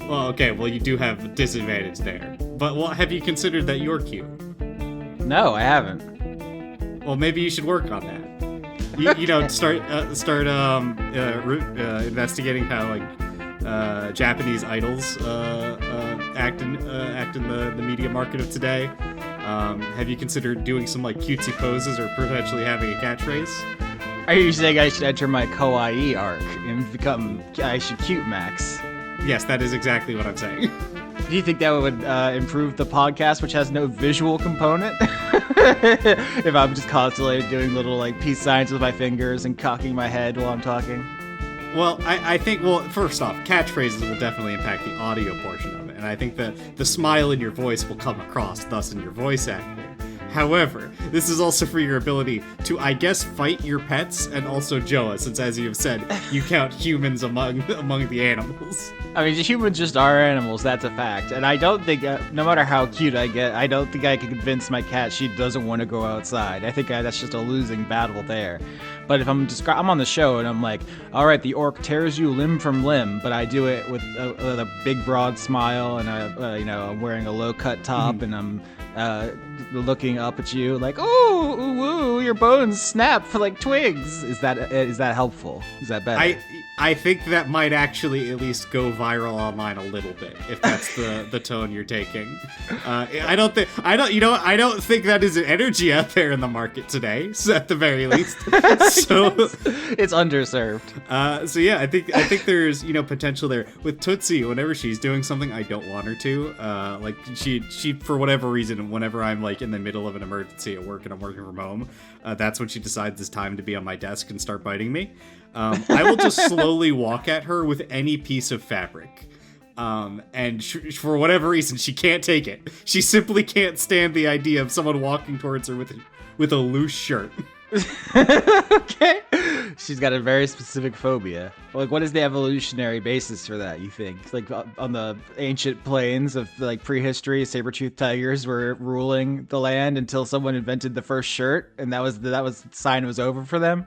Well, okay, well, you do have a disadvantage there. But have you considered that you're cute? No, I haven't. Well, maybe you should work on that. Start investigating how Japanese idols act in the media market of today. Have you considered doing some cutesy poses or potentially having a catchphrase? Are you saying I should enter my kawaii arc and I should cute max? Yes, that is exactly what I'm saying. Do you think that would improve the podcast, which has no visual component? If I'm just constantly doing little peace signs with my fingers and cocking my head while I'm talking? Well, I think, first off, catchphrases will definitely impact the audio portion of it, and I think that the smile in your voice will come across, thus in your voice acting. However, this is also for your ability to, I guess, fight your pets and also Joa, since, as you have said, you count humans among the animals. I mean, humans just are animals, that's a fact. And I don't think, no matter how cute I get, I don't think I can convince my cat she doesn't want to go outside. I think that's just a losing battle there. But if I'm on the show and I'm like, all right, the orc tears you limb from limb, but I do it with a big broad smile and I'm wearing a low cut top and I'm looking up at you like, ooh, your bones snap for like twigs. Is that helpful? Is that better? I think that might actually at least go viral online a little bit if that's the tone you're taking. I don't think that is an energy out there in the market today. So at the very least, so it's underserved. So yeah, I think there's potential there with Tootsie. Whenever she's doing something I don't want her to, she for whatever reason, whenever I'm in the middle of an emergency at work and I'm working from home, that's when she decides it's time to be on my desk and start biting me. I will just slowly walk at her with any piece of fabric. And for whatever reason, she can't take it. She simply can't stand the idea of someone walking towards her with a loose shirt. Okay. She's got a very specific phobia. What is the evolutionary basis for that, you think? On the ancient plains of prehistory, saber-toothed tigers were ruling the land until someone invented the first shirt, and that was the sign it was over for them?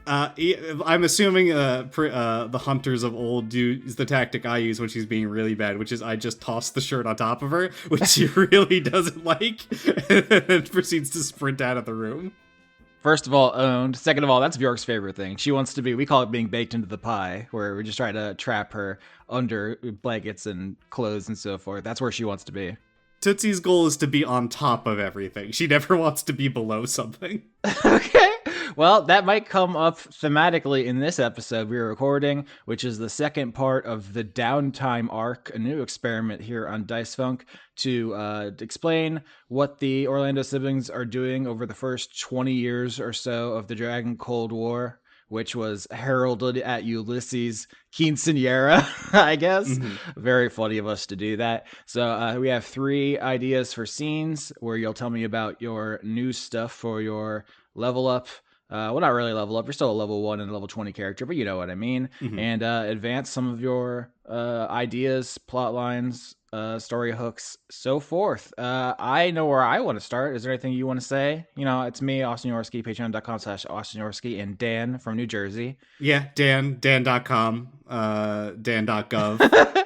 I'm assuming the hunters of old use the tactic I use when she's being really bad, which is I just toss the shirt on top of her, which she really doesn't like, and then proceeds to sprint out of the room. First of all, owned. Second of all, that's Bjork's favorite thing. She wants to we call it being baked into the pie, where we just try to trap her under blankets and clothes and so forth. That's where she wants to be. Tootsie's goal is to be on top of everything. She never wants to be below something. Okay. Well, that might come up thematically in this episode we're recording, which is the second part of the Downtime Arc, a new experiment here on Dice Funk, to explain what the Orlando siblings are doing over the first 20 years or so of the Dragon Cold War, which was heralded at Ulysses quinceanera, I guess. Mm-hmm. Very funny of us to do that. So we have 3 ideas for scenes where you'll tell me about your new stuff for your level up. Well, not really level up. You're still a level 1 and a level 20 character, but you know what I mean. Mm-hmm. And advance some of your ideas, plot lines, story hooks, so forth. I know where I want to start. Is there anything you want to say? It's me, Austin Yorsky, patreon.com/Austin Yorsky, and Dan from New Jersey. Yeah, Dan.com, Dan.gov.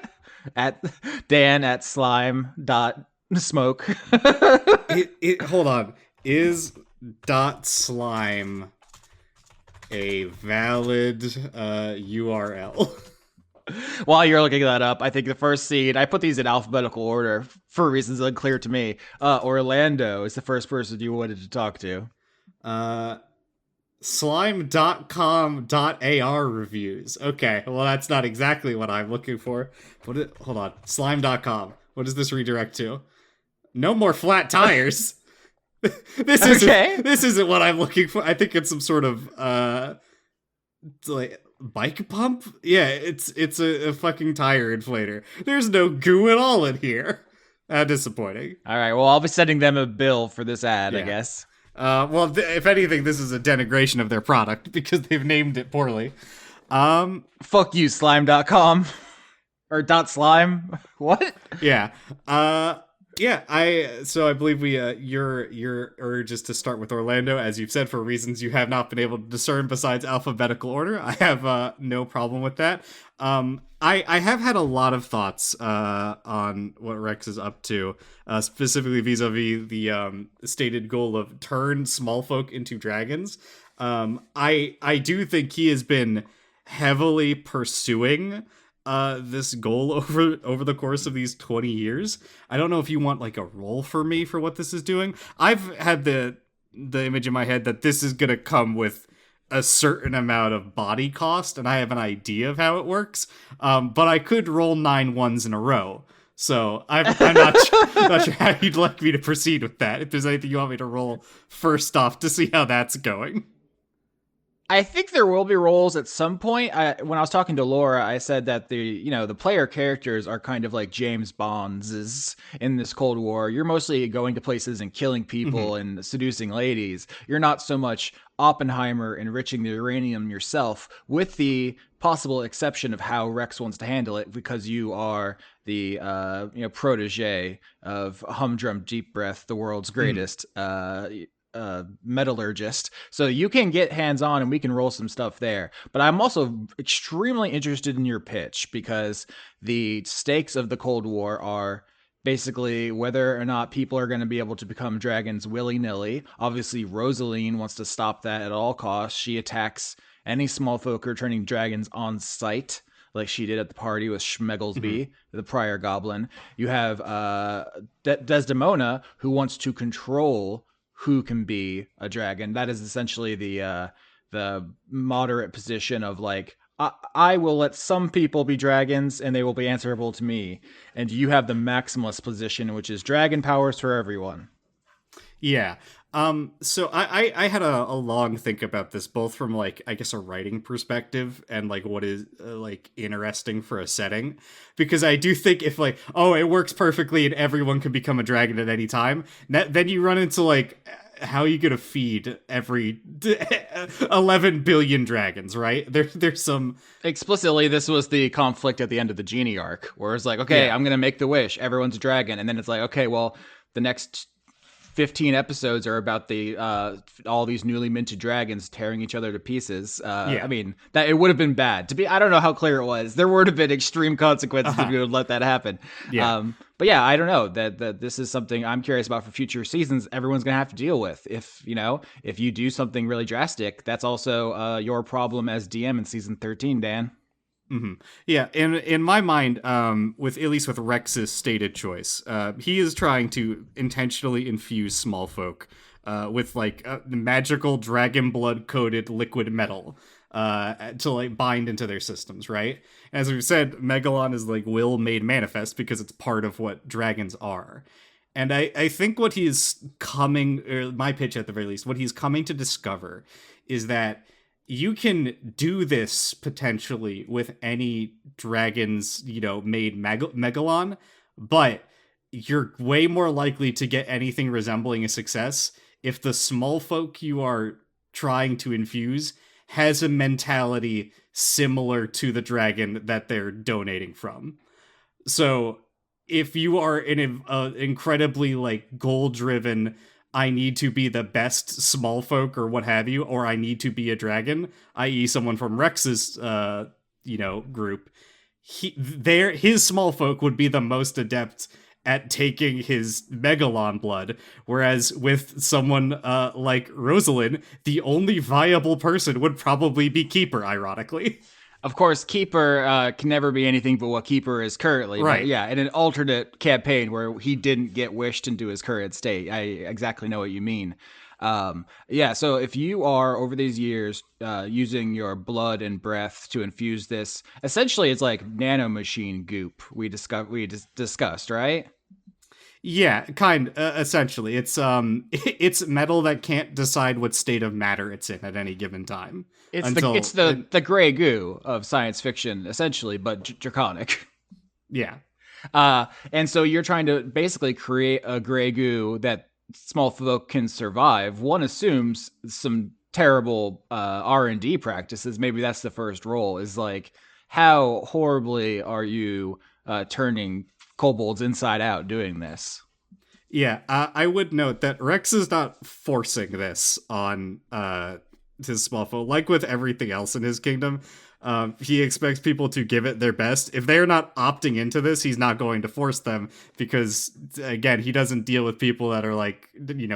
At Dan at slime.smoke. Hold on. Is .slime a valid URL? While you're looking that up, I think the first scene, I put these in alphabetical order for reasons unclear to me. Orlando is the first person you wanted to talk to. Slime.com.ar reviews. Okay, well that's not exactly what I'm looking for. Hold on. Slime.com. What does this redirect to? No more flat tires. This isn't what I'm looking for. I think it's some sort of bike pump. Yeah, it's a fucking tire inflator. There's no goo at all in here. Disappointing. All right, well I'll be sending them a bill for this ad, yeah. I guess. Well, if anything, this is a denigration of their product because they've named it poorly. Fuck you, slime.com or .slime. What? Yeah. Yeah, I believe we your urge is to start with Orlando, as you've said, for reasons you have not been able to discern besides alphabetical order. I have no problem with that. I have had a lot of thoughts on what Rex is up to, specifically vis-a-vis the stated goal of turn small folk into dragons. I do think he has been heavily pursuing this goal over the course of these 20 years. I don't know if you want like a role for me for what this is doing. I've had the image in my head that this is going to come with a certain amount of body cost, and I have an idea of how it works. But I could roll 9 ones in a row. So I'm not not sure how you'd like me to proceed with that. If there's anything you want me to roll first off to see how that's going. I think there will be roles at some point. When I was talking to Laura, I said that the player characters are kind of like James Bonds in this Cold War. You're mostly going to places and killing people and seducing ladies. You're not so much Oppenheimer enriching the uranium yourself, with the possible exception of how Rex wants to handle it, because you are the protege of Humdrum Deep Breath, the world's greatest metallurgist, so you can get hands on and we can roll some stuff there. But I'm also extremely interested in your pitch, because the stakes of the Cold War are basically whether or not people are going to be able to become dragons willy-nilly. Obviously Rosaline wants to stop that at all costs. She attacks any small folk who are turning dragons on sight, like she did at the party with Schmegglesby, the prior goblin. You have Desdemona, who wants to control who can be a dragon. That is essentially the moderate position of like, I will let some people be dragons and they will be answerable to me. And you have the maximalist position, which is dragon powers for everyone. Yeah. So I had a long think about this, both from like, I guess, a writing perspective and like what is like interesting for a setting, because I do think if like, oh, it works perfectly and everyone can become a dragon at any time, then you run into like, how are you gonna feed every 11 billion dragons, right? There's some Explicitly, this was the conflict at the end of the Genie arc, where it's like, okay, yeah. I'm gonna make the wish, everyone's a dragon, and then it's like, okay, well, the next 15 episodes are about the all these newly minted dragons tearing each other to pieces. Yeah. I mean, that it would have been bad to be. I don't know how clear it was. There would have been extreme consequences if you would let that happen. Yeah. But yeah, I don't know that this is something I'm curious about for future seasons. Everyone's gonna have to deal with. If you do something really drastic, that's also your problem as DM in season 13, Dan. Yeah, in my mind, with at least with Rex's stated choice, he is trying to intentionally infuse small folk with like magical dragon blood coated liquid metal to like bind into their systems, right? As we've said, Megalon is like will made manifest because it's part of what dragons are. And I think what he's coming, or my pitch at the very least, what he's coming to discover is that you can do this potentially with any dragon's, made Megalon, but you're way more likely to get anything resembling a success if the small folk you are trying to infuse has a mentality similar to the dragon that they're donating from. So if you are in an incredibly like goal driven, I need to be the best small folk or what have you, or I need to be a dragon, i.e. someone from Rex's group, his small folk would be the most adept at taking his Megalon blood, whereas with someone like Rosalind, the only viable person would probably be Keeper, ironically. Of course, Keeper can never be anything but what Keeper is currently. Right. But yeah, in an alternate campaign where he didn't get wished into his current state. I exactly know what you mean. Yeah, so if you are, over these years, using your blood and breath to infuse this, essentially it's like nanomachine goop we discussed, right? Yeah, essentially. It's it's metal that can't decide what state of matter it's in at any given time. It's the gray goo of science fiction, essentially, but draconic. Yeah. And so you're trying to basically create a gray goo that small folk can survive. One assumes some terrible R&D practices. Maybe that's the first role, is like, how horribly are you turning kobolds inside out doing this? Yeah, I would note that Rex is not forcing this on his small foe. Like with everything else in his kingdom, he expects people to give it their best. If they're not opting into this, he's not going to force them because, again, he doesn't deal with people that are like,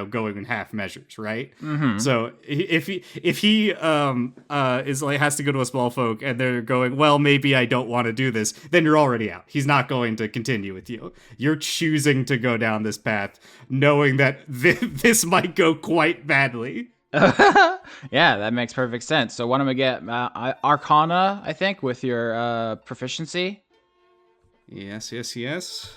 going in half measures, right? Mm-hmm. So if he is like has to go to a small folk and they're going, well, maybe I don't want to do this, then you're already out. He's not going to continue with you. You're choosing to go down this path, knowing that this might go quite badly. Yeah, that makes perfect sense. So why don't we get Arcana, I think, with your proficiency? Yes, yes, yes.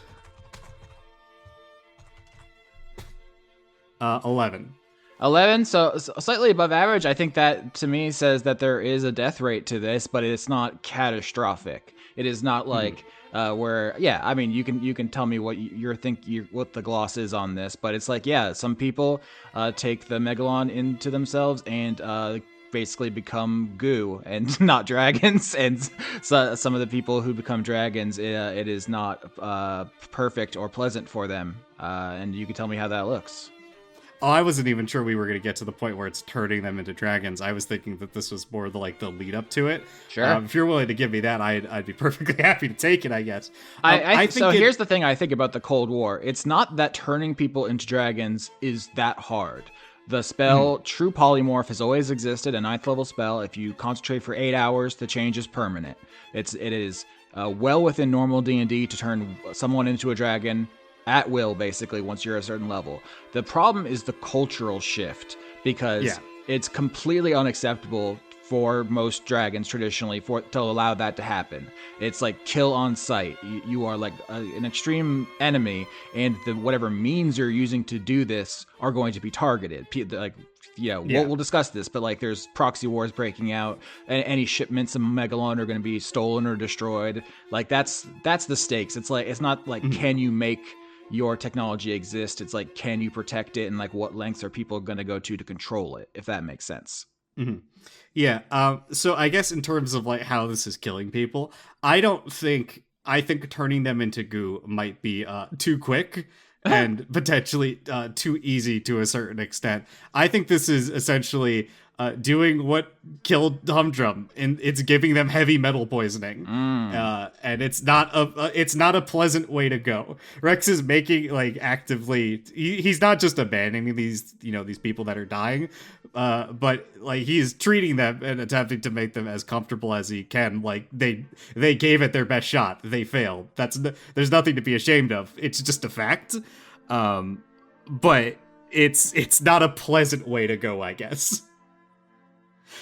11. 11, so slightly above average. I think that to me says that there is a death rate to this, but it's not catastrophic. It is not like where, yeah, I mean, you can tell me what what the gloss is on this, but it's like, yeah, some people take the Megalon into themselves and basically become goo and not dragons, and so some of the people who become dragons, it is not perfect or pleasant for them, and you can tell me how that looks. Oh, I wasn't even sure we were going to get to the point where it's turning them into dragons. I was thinking that this was more the lead up to it. Sure. If you're willing to give me that, I'd be perfectly happy to take it, I guess. I think so here's the thing I think about the Cold War. It's not that turning people into dragons is that hard. The spell True Polymorph has always existed, a 9th level spell. If you concentrate for 8 hours, the change is permanent. It is well within normal D&D to turn someone into a dragon at will, basically, once you're a certain level. The problem is the cultural shift, because it's completely unacceptable for most dragons traditionally to allow that to happen. It's like kill on sight. You are like an extreme enemy, and whatever means you're using to do this are going to be targeted. We'll discuss this, but like there's proxy wars breaking out, and any shipments of Megalon are going to be stolen or destroyed. Like that's the stakes. It's like, it's not like can you make your technology exist? It's like, can you protect it, and like what lengths are people going to go to control it, if that makes sense. Mm-hmm. Yeah. So I guess in terms of like how this is killing people, I think turning them into goo might be too quick and potentially too easy to a certain extent. I think this is essentially doing what killed Humdrum, and it's giving them heavy metal poisoning, and it's not a pleasant way to go. Rex is making like actively, he's not just abandoning these people that are dying, but like he's treating them and attempting to make them as comfortable as he can. Like they gave it their best shot, they failed. There's nothing to be ashamed of. It's just a fact, but it's not a pleasant way to go, I guess.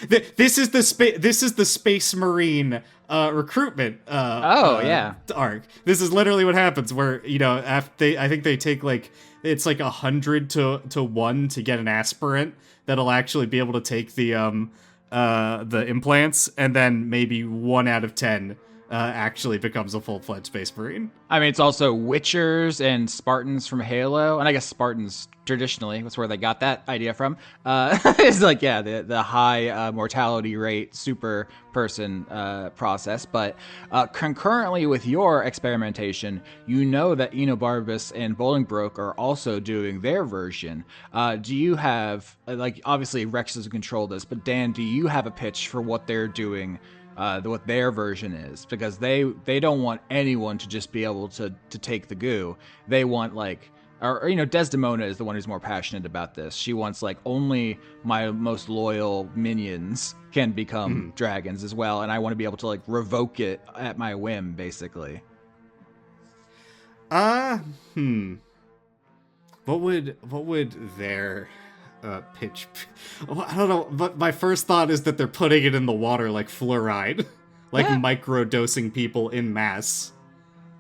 This is the Space Marine recruitment arc. This is literally what happens where after I think they take like it's like 100 to 1 to get an aspirant that'll actually be able to take the implants, and then maybe 1 out of 10 actually becomes a full-fledged Space Marine. I mean, it's also Witchers and Spartans from Halo, and I guess Spartans traditionally, that's where they got that idea from. It's like, yeah, the high mortality rate super person process. But concurrently with your experimentation, you know that Enobarbus and Bolingbroke are also doing their version. Do you have, like, obviously Rex doesn't control this, but Dan, do you have a pitch for what they're doing? What their version is, because they don't want anyone to just be able to take the goo. They want like, or Desdemona is the one who's more passionate about this. She wants like only my most loyal minions can become dragons as well, and I want to be able to like revoke it at my whim, basically. What would their pitch? I don't know, but my first thought is that they're putting it in the water like fluoride, like micro-dosing people in mass.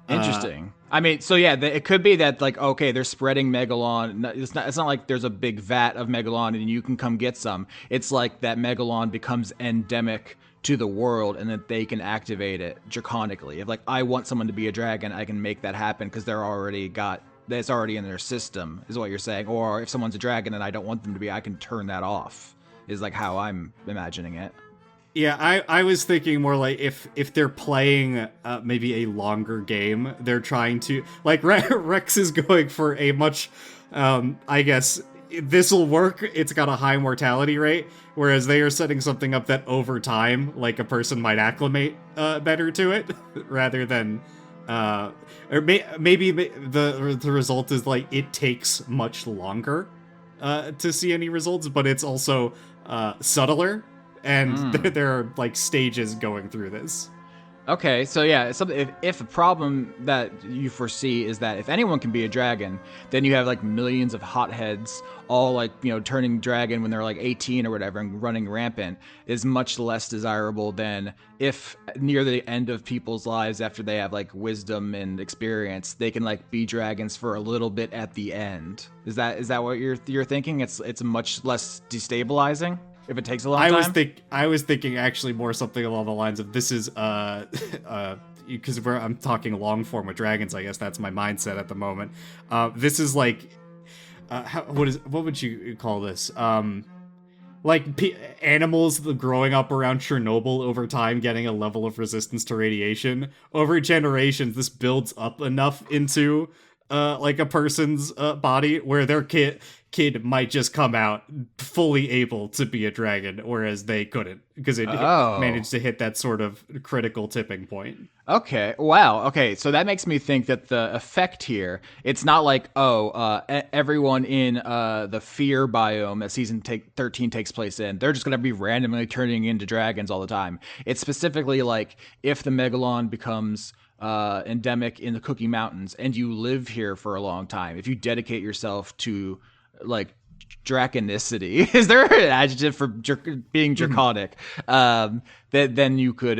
Interesting. I mean, so yeah, it could be that like, okay, they're spreading Megalon. It's not like there's a big vat of Megalon and you can come get some. It's like that Megalon becomes endemic to the world, and that they can activate it draconically. If like I want someone to be a dragon, I can make that happen because it's already in their system, is what you're saying. Or if someone's a dragon and I don't want them to be, I can turn that off, is like how I'm imagining it. Yeah, I was thinking more like if they're playing maybe a longer game, they're trying to like Rex is going for a much, I guess this will work. It's got a high mortality rate, whereas they are setting something up that over time, like a person might acclimate better to it, rather than, or maybe the result is like it takes much longer to see any results, but it's also subtler, and there are like stages going through this. Okay, so yeah, if a problem that you foresee is that if anyone can be a dragon, then you have like millions of hotheads all like, turning dragon when they're like 18 or whatever and running rampant is much less desirable than if near the end of people's lives after they have like wisdom and experience, they can like be dragons for a little bit at the end. Is that what you're thinking? It's much less destabilizing if it takes a long time? I was thinking actually more something along the lines of this is because I'm talking long form with dragons. I guess that's my mindset at the moment. This is like what would you call this? Like animals growing up around Chernobyl over time, getting a level of resistance to radiation over generations. This builds up enough into like a person's body where their kid might just come out fully able to be a dragon, whereas they couldn't because it managed to hit that sort of critical tipping point. Okay. Wow. Okay. So that makes me think that the effect here, it's not like, everyone in the fear biome that season 13 takes place in, they're just going to be randomly turning into dragons all the time. It's specifically like if the Megalon becomes endemic in the Cookie Mountains and you live here for a long time, if you dedicate yourself to like draconicity, is there an adjective for being draconic? Then you could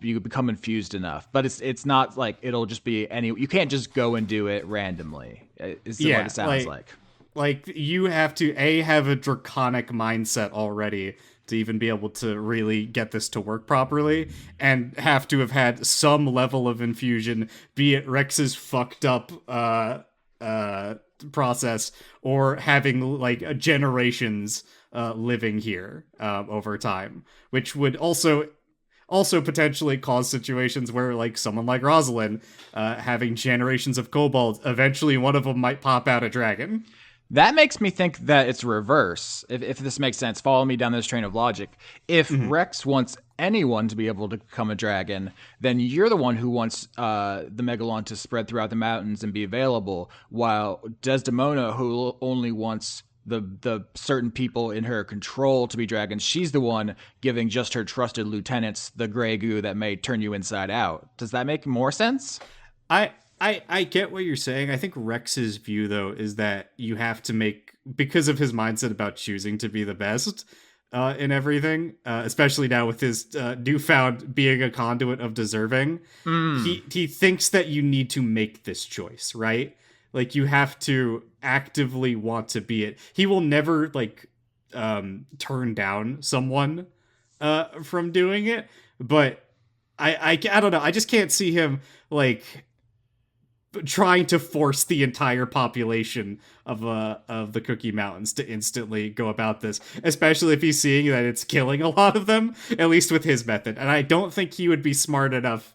become infused enough, but it's not like it'll just be you can't just go and do it randomly, is what it sounds like you have to have a draconic mindset already to even be able to really get this to work properly, and have to have had some level of infusion, be it Rex's fucked up process or having like generations living here over time, which would also potentially cause situations where like someone like Rosalind having generations of kobolds, eventually one of them might pop out a dragon. That makes me think that it's reverse. If this makes sense, follow me down this train of logic. If Rex wants anyone to be able to become a dragon, then you're the one who wants the Megalon to spread throughout the mountains and be available, while Desdemona, who only wants the certain people in her control to be dragons, she's the one giving just her trusted lieutenants the gray goo that may turn you inside out. Does that make more sense? I get what you're saying. I think Rex's view, though, is that you have to make, because of his mindset about choosing to be the best in everything, especially now with his newfound being a conduit of deserving, he thinks that you need to make this choice, right? Like, you have to actively want to be it. He will never, like, turn down someone from doing it, but I don't know. I just can't see him, like, trying to force the entire population of the Cookie Mountains to instantly go about this, especially if he's seeing that it's killing a lot of them, at least with his method. And I don't think he would be smart enough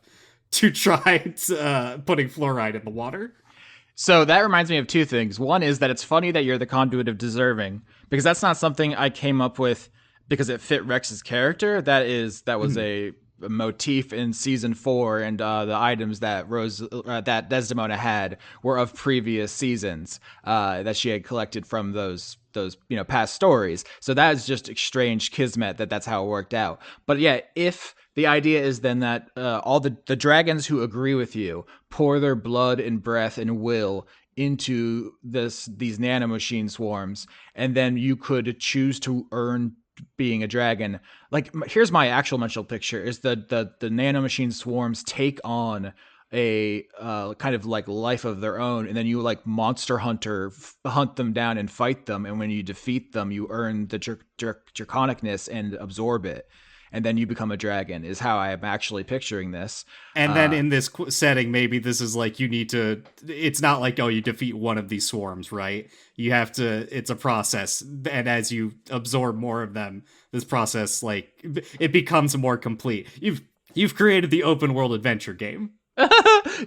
to try putting fluoride in the water. So that reminds me of two things. One is that it's funny that you're the conduit of deserving, because that's not something I came up with because it fit Rex's character. That was a motif in season 4, and the items that that Desdemona had were of previous seasons that she had collected from those past stories. So that is just strange kismet that's how it worked out. But yeah, if the idea is then that all the dragons who agree with you pour their blood and breath and will into these nanomachine swarms, and then you could choose to earn being a dragon. Like, here's my actual mental picture: is the nanomachine swarms take on a kind of like life of their own, and then you like monster hunter hunt them down and fight them, and when you defeat them, you earn the draconicness and absorb it. and then you become a dragon. Is how I am actually picturing this. And then in this setting, maybe this is like you need to. It's not like, oh, you defeat one of these swarms, right? You have to. It's a process, and as you absorb more of them, this process like it becomes more complete. You've created the open world adventure game.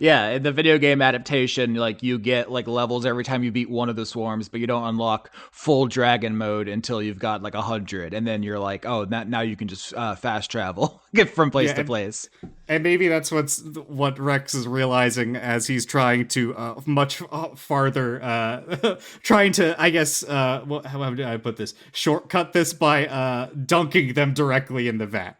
Yeah, in the video game adaptation, like you get like levels every time you beat one of the swarms, but you don't unlock full dragon mode until you've got like 100, and then you're like, oh, now you can just fast travel, get from place to place. And maybe that's what Rex is realizing as he's trying to much farther, trying to, I guess, how do I put this? Shortcut this by dunking them directly in the vat.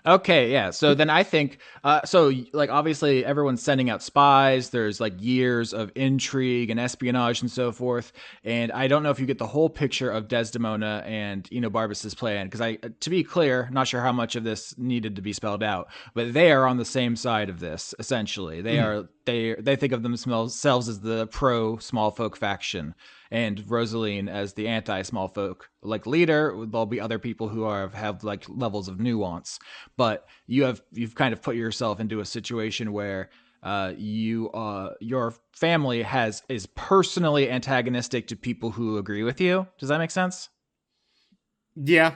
Okay, yeah. So then I think, so like obviously everyone's sending out spies. There's like years of intrigue and espionage and so forth. And I don't know if you get the whole picture of Desdemona and Enobarbus's plan, because to be clear, not sure how much of this needed to be spelled out, but they are on the same side of this essentially. They think of themselves as the pro small folk faction, and Rosaline as the anti small folk like leader. There'll be other people who have like levels of nuance, but you've kind of put yourself into a situation where your family is personally antagonistic to people who agree with you. Does that make sense? Yeah.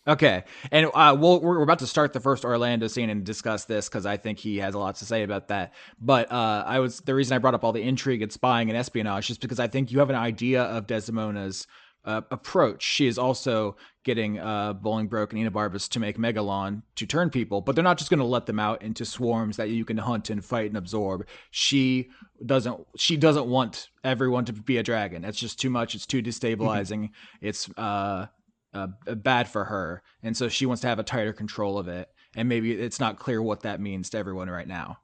Okay, and we're about to start the first Orlando scene and discuss this because I think he has a lot to say about that. But the reason I brought up all the intrigue and spying and espionage is because I think you have an idea of Desdemona's approach. She is also getting Bolingbroke and Enobarbus to make Megalon to turn people, but they're not just going to let them out into swarms that you can hunt and fight and absorb. She doesn't want everyone to be a dragon. It's just too much. It's too destabilizing. It's bad for her, and so she wants to have a tighter control of it, and maybe it's not clear what that means to everyone right now.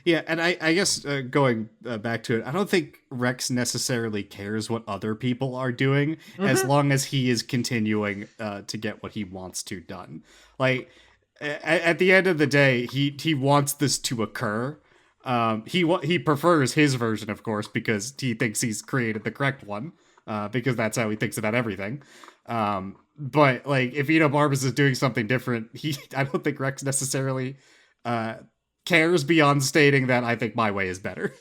Yeah, and I guess going back to it, I don't think Rex necessarily cares what other people are doing as long as he is continuing to get what he wants to done. Like at the end of the day, he wants this to occur. He prefers his version, of course, because he thinks he's created the correct one. Because that's how he thinks about everything. But like if Enobarbus is doing something different, I don't think Rex necessarily cares beyond stating that I think my way is better.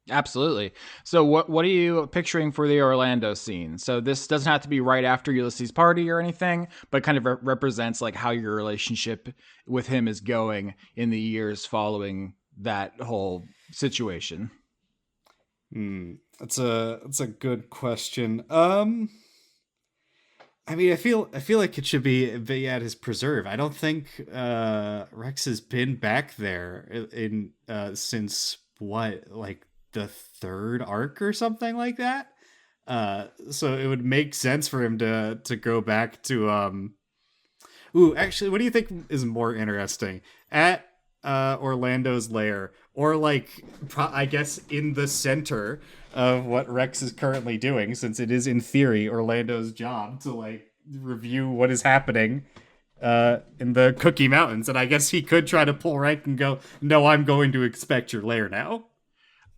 Absolutely. So what are you picturing for the Orlando scene? So this doesn't have to be right after Ulysses' party or anything, but kind of represents like how your relationship with him is going in the years following that whole situation. That's a good question. I mean, I feel like it should be at his preserve. I don't think Rex has been back there in since what, like the third arc or something like that. So it would make sense for him to go back to Ooh, actually, what do you think is more interesting? At Orlando's lair, or like I guess in the center of what Rex is currently doing, since it is in theory Orlando's job to like review what is happening in the Cookie Mountains, and I guess he could try to pull rank and go, no, I'm going to inspect your lair now.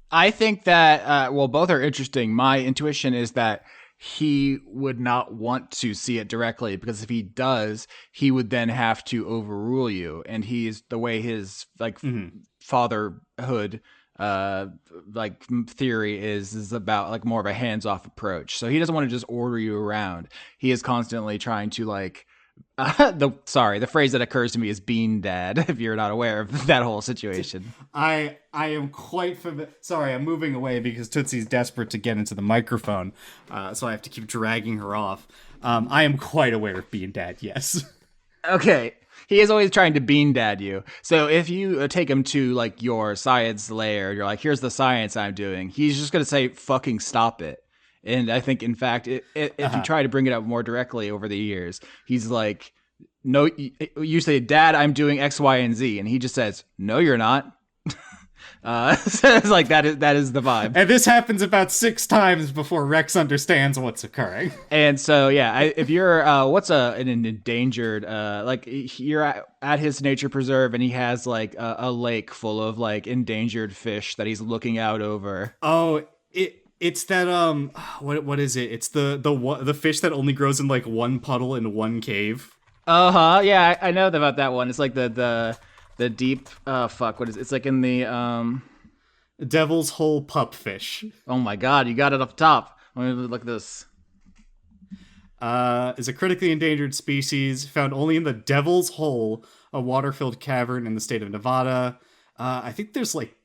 I think that both are interesting. My intuition is that he would not want to see it directly, because if he does, he would then have to overrule you, and he's the way his like fatherhood like theory is about like more of a hands-off approach. So he doesn't want to just order you around. He is constantly trying to like the phrase that occurs to me is bean dad, if you're not aware of that whole situation. I am quite familiar. Sorry, I'm moving away because Tootsie's desperate to get into the microphone, so I have to keep dragging her off. I am quite aware of bean dad, yes. Okay. He is always trying to bean dad you. So if you take him to like your science lair, you're like, here's the science I'm doing, he's just going to say, fucking stop it. And I think, in fact, if you try to bring it up more directly over the years, he's like, no, you say, Dad, I'm doing X, Y, and Z. And he just says, no, you're not. So it's like that is the vibe. And this happens about 6 times before Rex understands what's occurring. And so, yeah, if you're, an endangered, like you're at his nature preserve and he has like a lake full of like endangered fish that he's looking out over. Oh, it's that what is it? It's the fish that only grows in like one puddle in one cave. Yeah, I know about that one. It's like the deep. Fuck. What is it? It's like in the Devil's Hole pupfish. Oh my god, you got it up top. Let me look at this. Is a critically endangered species found only in the Devil's Hole, a water-filled cavern in the state of Nevada. I think there's like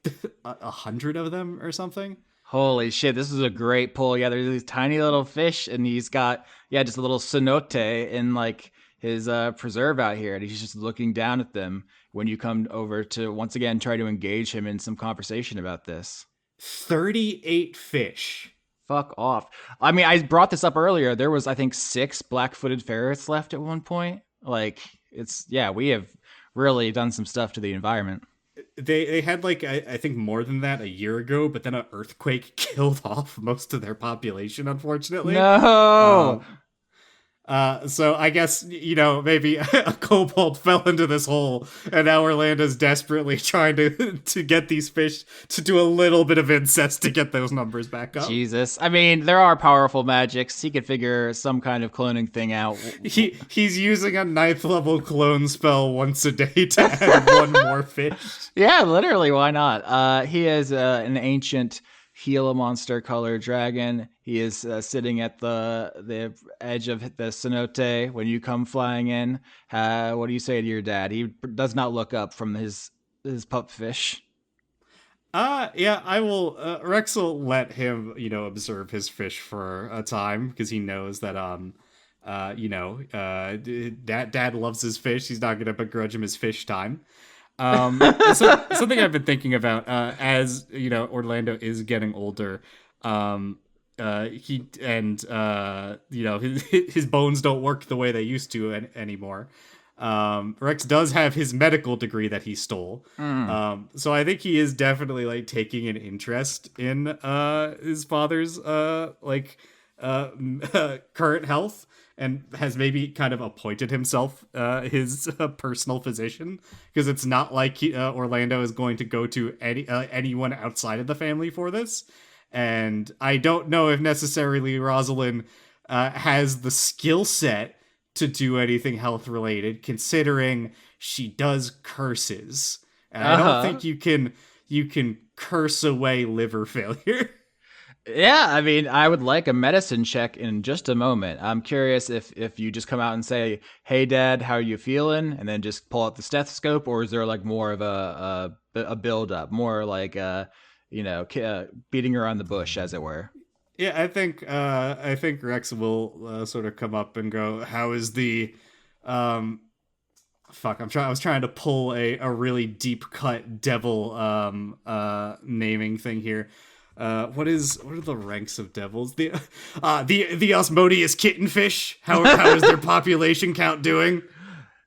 100 of them or something. Holy shit, this is a great pull. Yeah, there's these tiny little fish, and he's got, just a little cenote in like his preserve out here, and he's just looking down at them when you come over to once again try to engage him in some conversation about this. 38 fish. Fuck off. I mean, I brought this up earlier. There was, I think, 6 black-footed ferrets left at one point. Like, we have really done some stuff to the environment. They had like I think more than that a year ago, but then an earthquake killed off most of their population, unfortunately. No. So I guess, maybe a kobold fell into this hole, and now Orlando's desperately trying to get these fish to do a little bit of incest to get those numbers back up. Jesus. I mean, there are powerful magics. He could figure some kind of cloning thing out. He's using a 9th level clone spell once a day to add one more fish. Yeah, literally, why not? He is an ancient Gila monster color dragon. He is sitting at the edge of the cenote when you come flying in. What do you say to your dad? He does not look up from his pupfish. Yeah, I will. Rex will let him, observe his fish for a time because he knows that, Dad loves his fish. He's not gonna begrudge him his fish time. So something I've been thinking about, as Orlando is getting older, his bones don't work the way they used to anymore. Rex does have his medical degree that he stole. So I think he is definitely like taking an interest in his father's current health, and has maybe kind of appointed himself his personal physician, because it's not like Orlando is going to go to anyone outside of the family for this. And I don't know if necessarily Rosalind has the skill set to do anything health related, considering she does curses. And I don't think you can curse away liver failure. Yeah, I mean, I would like a medicine check in just a moment. I'm curious if you just come out and say, "Hey, Dad, how are you feeling?" and then just pull out the stethoscope, or is there like more of a build up, more like beating around the bush, as it were? Yeah, I think Rex will sort of come up and go, "How is the fuck?" I was trying to pull a really deep cut devil naming thing here. What are the ranks of devils? The Osmodius kittenfish. How is their population count doing?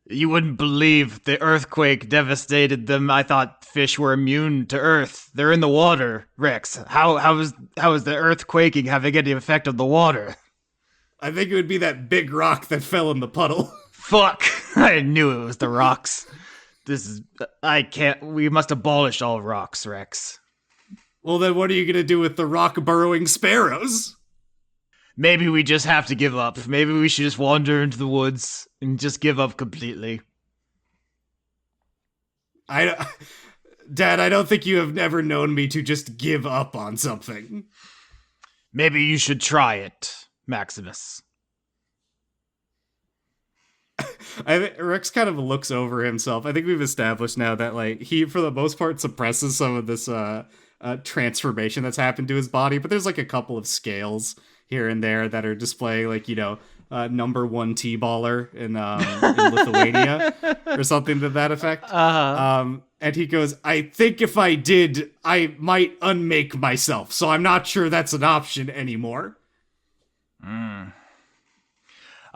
You wouldn't believe the earthquake devastated them. I thought fish were immune to earth. They're in the water, Rex. How is the earth quaking having any effect on the water? I think it would be that big rock that fell in the puddle. Fuck! I knew it was the rocks. We must abolish all rocks, Rex. Well, then what are you going to do with the rock-burrowing sparrows? Maybe we just have to give up. Maybe we should just wander into the woods and just give up completely. Dad, I don't think you have ever known me to just give up on something. Maybe you should try it, Maximus. Rex kind of looks over himself. I think we've established now that like he, for the most part, suppresses some of this transformation that's happened to his body, but there's like a couple of scales here and there that are displaying like number 1 T-baller in Lithuania or something to that effect. And he goes, "I think if I did, I might unmake myself, so I'm not sure that's an option anymore."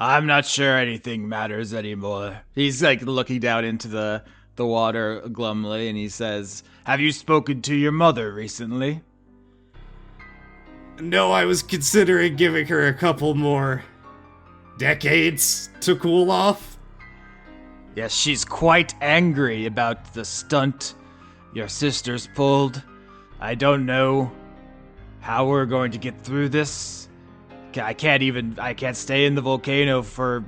I'm not sure anything matters anymore. He's like looking down into the water glumly, and he says, "Have you spoken to your mother recently?" No, I was considering giving her a couple more decades to cool off. Yes, she's quite angry about the stunt your sisters pulled. I don't know how we're going to get through this, I can't stay in the volcano for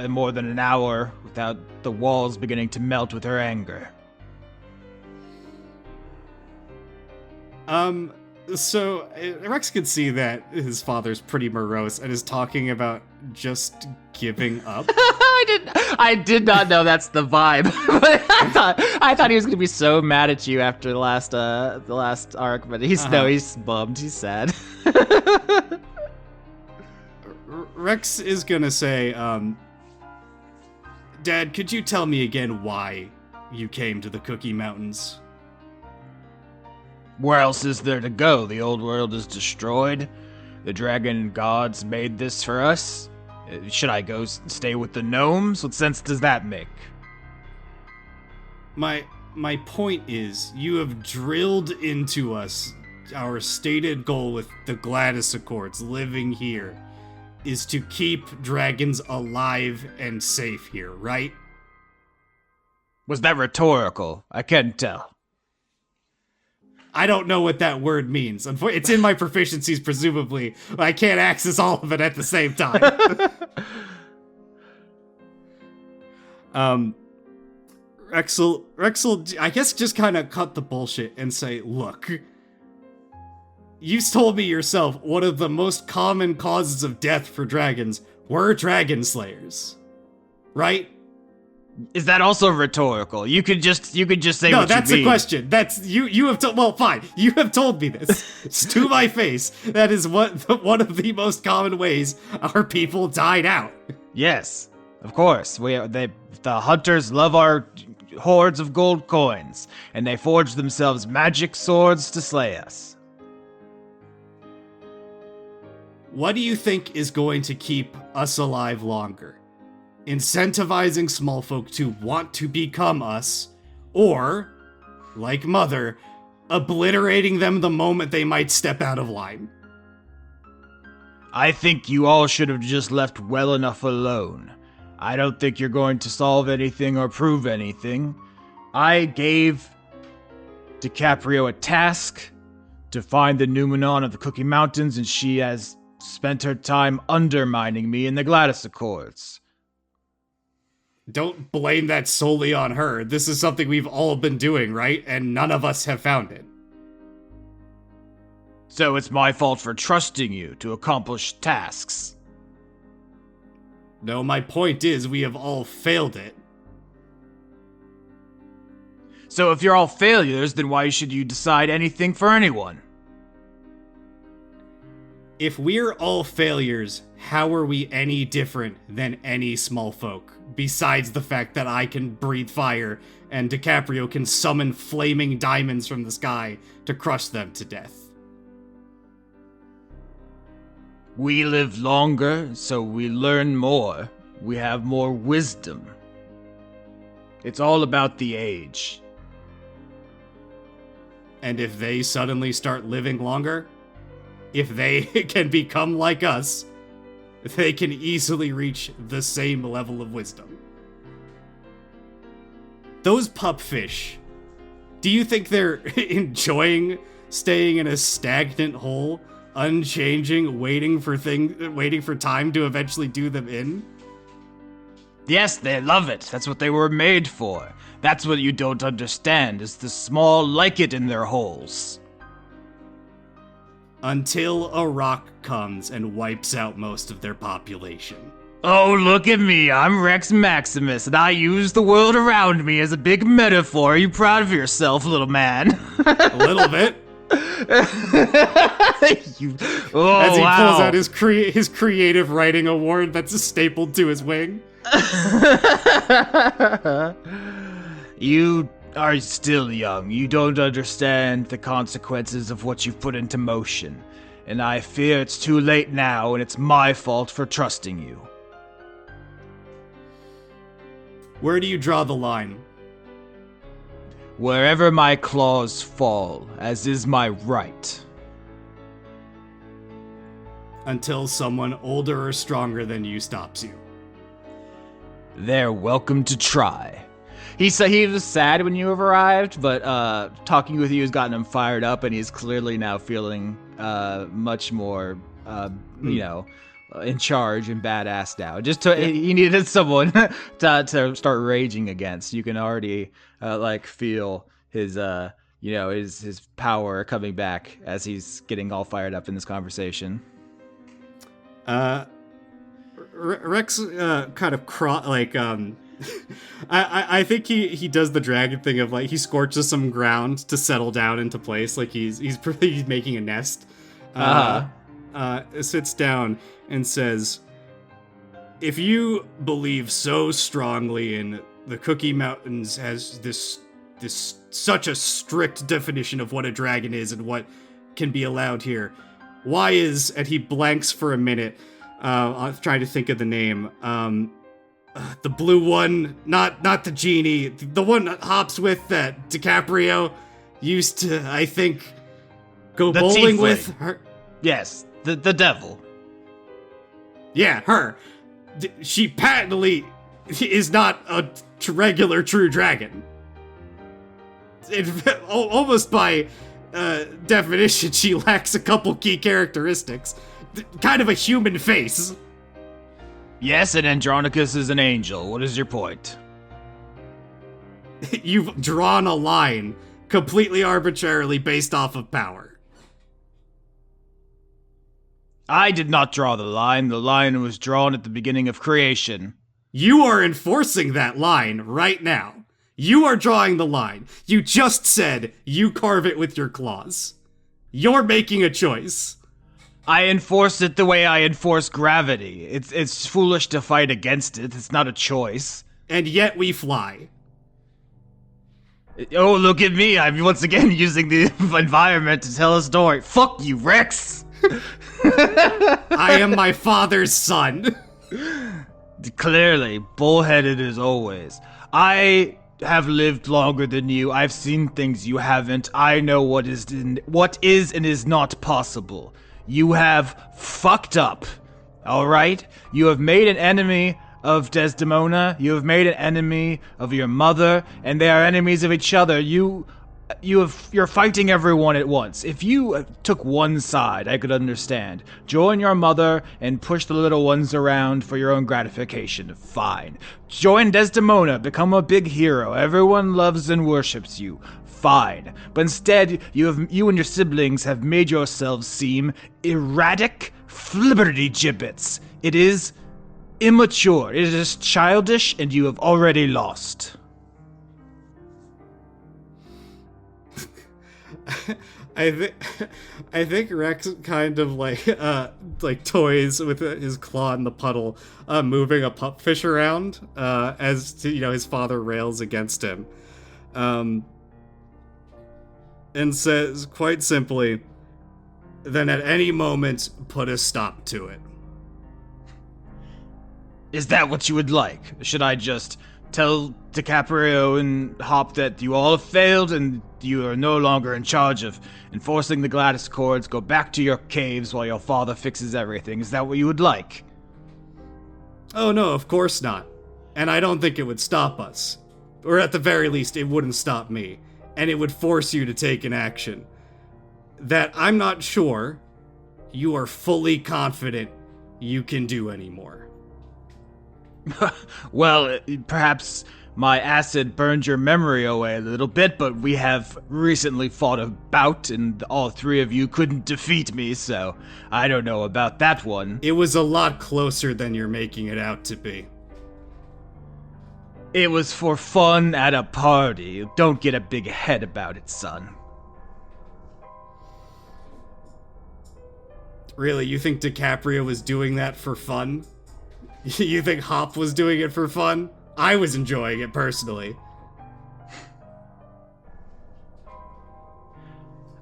more than an hour without the walls beginning to melt with her anger. So Rex can see that his father's pretty morose and is talking about just giving up. I did not know that's the vibe. But I thought he was gonna be so mad at you after the last arc, but he's bummed. He's sad. Rex is gonna say, Dad, could you tell me again why you came to the Cookie Mountains? Where else is there to go? The old world is destroyed. The dragon gods made this for us. Should I go stay with the gnomes? What sense does that make? My point is, you have drilled into us our stated goal with the Gladys Accords living here is to keep dragons alive and safe here, right? Was that rhetorical? I can't tell. I don't know what that word means. It's in my proficiencies, presumably. I can't access all of it at the same time. Rexel, I guess just kind of cut the bullshit and say, look, you told me yourself one of the most common causes of death for dragons were dragon slayers, right? Is that also rhetorical? You could just say what you mean. No, that's a question. That's you have told. Well, fine. You have told me this. It's to my face. That is one of the most common ways our people died out. Yes, of course. The hunters love our hordes of gold coins, and they forge themselves magic swords to slay us. What do you think is going to keep us alive longer? Incentivizing small folk to want to become us, or, like Mother, obliterating them the moment they might step out of line? I think you all should have just left well enough alone. I don't think you're going to solve anything or prove anything. I gave DiCaprio a task to find the Numenon of the Cookie Mountains, and she has spent her time undermining me in the Gladys Accords. Don't blame that solely on her. This is something we've all been doing, right? And none of us have found it. So it's my fault for trusting you to accomplish tasks. No, my point is we have all failed it. So if you're all failures, then why should you decide anything for anyone? If we're all failures, how are we any different than any small folk? Besides the fact that I can breathe fire and DiCaprio can summon flaming diamonds from the sky to crush them to death. We live longer, so we learn more. We have more wisdom. It's all about the age. And if they suddenly start living longer, if they can become like us, they can easily reach the same level of wisdom. Those pupfish, do you think they're enjoying staying in a stagnant hole, unchanging, waiting for time to eventually do them in? Yes, they love it. That's what they were made for. That's what you don't understand, is the small like it in their holes. Until a rock comes and wipes out most of their population. Oh, look at me. I'm Rex Maximus, and I use the world around me as a big metaphor. Are you proud of yourself, little man? A little bit. As he pulls out his creative writing award that's stapled to his wing. You are still young. You don't understand the consequences of what you've put into motion. And I fear it's too late now, and it's my fault for trusting you. Where do you draw the line? Wherever my claws fall, as is my right. Until someone older or stronger than you stops you. They're welcome to try. He was sad when you arrived, but talking with you has gotten him fired up, and he's clearly now feeling much more, in charge and badass now. He needed someone to start raging against. You can already feel his his power coming back as he's getting all fired up in this conversation. Rex kind of I think he does the dragon thing of like he scorches some ground to settle down into place, like he's making a nest. Sits down and says, "If you believe so strongly in the Cookie Mountains has this such a strict definition of what a dragon is and what can be allowed here, why is," and he blanks for a minute, trying to think of the name, the blue one, not the genie, the one that hops with that DiCaprio used to, I think, go the bowling tiefling. with her. Yes, the devil. Yeah, her. She patently is not a regular true dragon. Almost by definition, she lacks a couple key characteristics. Kind of a human face. Yes, and Andronicus is an angel. What is your point? You've drawn a line completely arbitrarily based off of power. I did not draw the line. The line was drawn at the beginning of creation. You are enforcing that line right now. You are drawing the line. You just said you carve it with your claws. You're making a choice. I enforce it the way I enforce gravity. It's foolish to fight against it. It's not a choice. And yet we fly. Oh, look at me. I'm once again using the environment to tell a story. Fuck you, Rex. I am my father's son. Clearly, bullheaded as always. I have lived longer than you. I've seen things you haven't. I know what is and is not possible. You have fucked up. All right? You have made an enemy of Desdemona. You have made an enemy of your mother, and they are enemies of each other. You're fighting everyone at once. If you took one side, I could understand. Join your mother and push the little ones around for your own gratification. Fine. Join Desdemona, become a big hero. Everyone loves and worships you. Fine. But instead, you and your siblings have made yourselves seem erratic flibberty gibbets. It is immature. It is childish, and you have already lost. I think Rex kind of like toys with his claw in the puddle, moving a pupfish around as his father rails against him, and says quite simply, "Then at any moment put a stop to it." Is that what you would like? Should I just tell DiCaprio and Hop that you all have failed and you are no longer in charge of enforcing the Gladys Accords? Go back to your caves while your father fixes everything. Is that what you would like? Oh no, of course not. And I don't think it would stop us. Or at the very least, it wouldn't stop me. And it would force you to take an action that I'm not sure you are fully confident you can do anymore. Well, perhaps my acid burned your memory away a little bit, but we have recently fought a bout, and all three of you couldn't defeat me, so I don't know about that one. It was a lot closer than you're making it out to be. It was for fun at a party. Don't get a big head about it, son. Really, you think DiCaprio was doing that for fun? You think Hop was doing it for fun? I was enjoying it personally.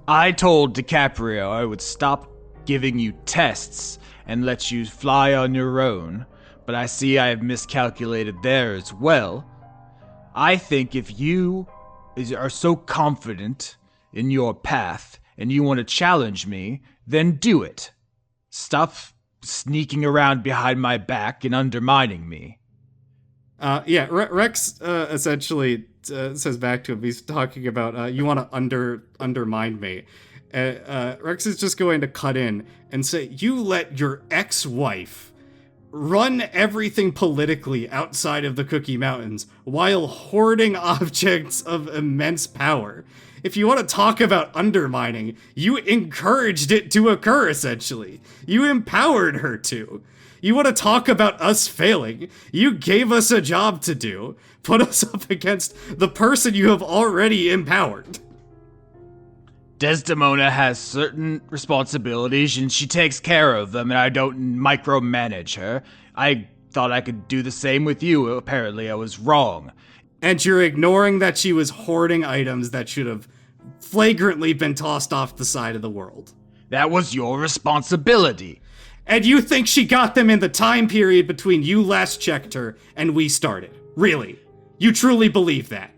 I told DiCaprio I would stop giving you tests and let you fly on your own, but I see I have miscalculated there as well. I think if you are so confident in your path and you want to challenge me, then do it. Stop sneaking around behind my back and undermining me. Rex essentially says back to him, he's talking about, you want to undermine me. Rex is just going to cut in and say, you let your ex-wife run everything politically outside of the Cookie Mountains while hoarding objects of immense power. If you want to talk about undermining, you encouraged it to occur, essentially. You empowered her to. You want to talk about us failing? You gave us a job to do. Put us up against the person you have already empowered. Desdemona has certain responsibilities and she takes care of them, and I don't micromanage her. I thought I could do the same with you. Apparently I was wrong. And you're ignoring that she was hoarding items that should have flagrantly been tossed off the side of the world. That was your responsibility. And you think she got them in the time period between you last checked her and we started? Really? You truly believe that?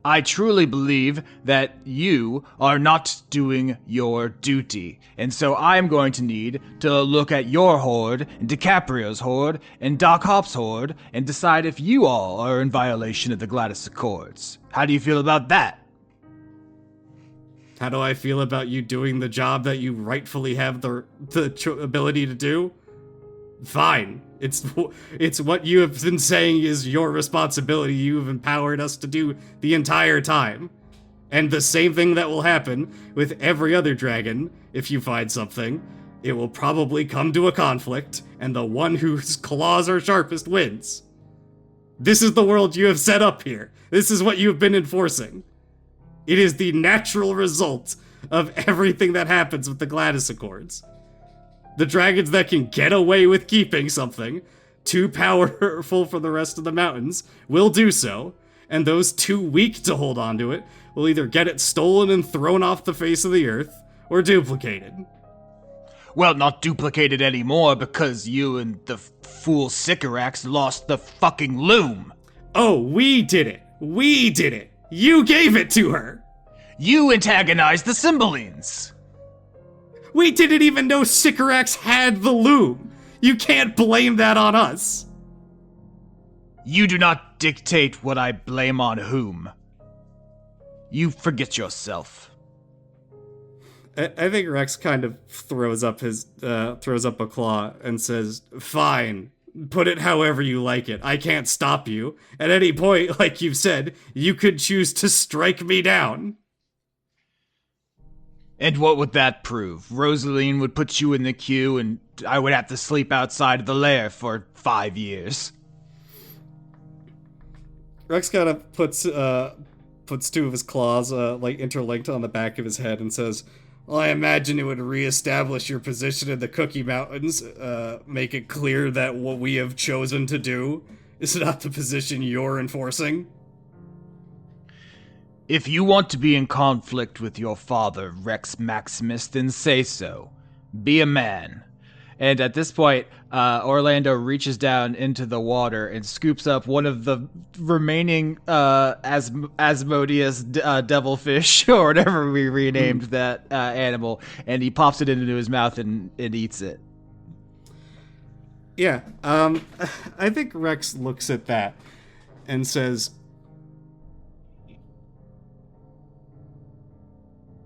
I truly believe that you are not doing your duty, and so I'm going to need to look at your horde, and DiCaprio's horde, and Doc Hop's horde, and decide if you all are in violation of the Gladys Accords. How do you feel about that? How do I feel about you doing the job that you rightfully have the ability to do? Fine. It's what you have been saying is your responsibility. You have empowered us to do the entire time. And the same thing that will happen with every other dragon, if you find something. It will probably come to a conflict, and the one whose claws are sharpest wins. This is the world you have set up here. This is what you have been enforcing. It is the natural result of everything that happens with the Gladys Accords. The dragons that can get away with keeping something, too powerful for the rest of the mountains, will do so, and those too weak to hold on to it will either get it stolen and thrown off the face of the earth, or duplicated. Well, not duplicated anymore because you and the fool Sycorax lost the fucking loom. Oh, we did it. We did it. You gave it to her. You antagonized the Cymbalines. We didn't even know Sycorax had the loom. You can't blame that on us. You do not dictate what I blame on whom. You forget yourself. I think Rex kind of throws up a claw and says, "Fine, put it however you like it. I can't stop you. At any point, like you've said, you could choose to strike me down." And what would that prove? Rosaline would put you in the queue and I would have to sleep outside of the lair for 5 years. Rex kind of puts two of his claws interlinked on the back of his head and says, "Well, I imagine it would reestablish your position in the Cookie Mountains, make it clear that what we have chosen to do is not the position you're enforcing." If you want to be in conflict with your father, Rex Maximus, then say so. Be a man. And at this point, Orlando reaches down into the water and scoops up one of the remaining Asmodeus devilfish, or whatever we renamed that animal, and he pops it into his mouth and eats it. Yeah, I think Rex looks at that and says,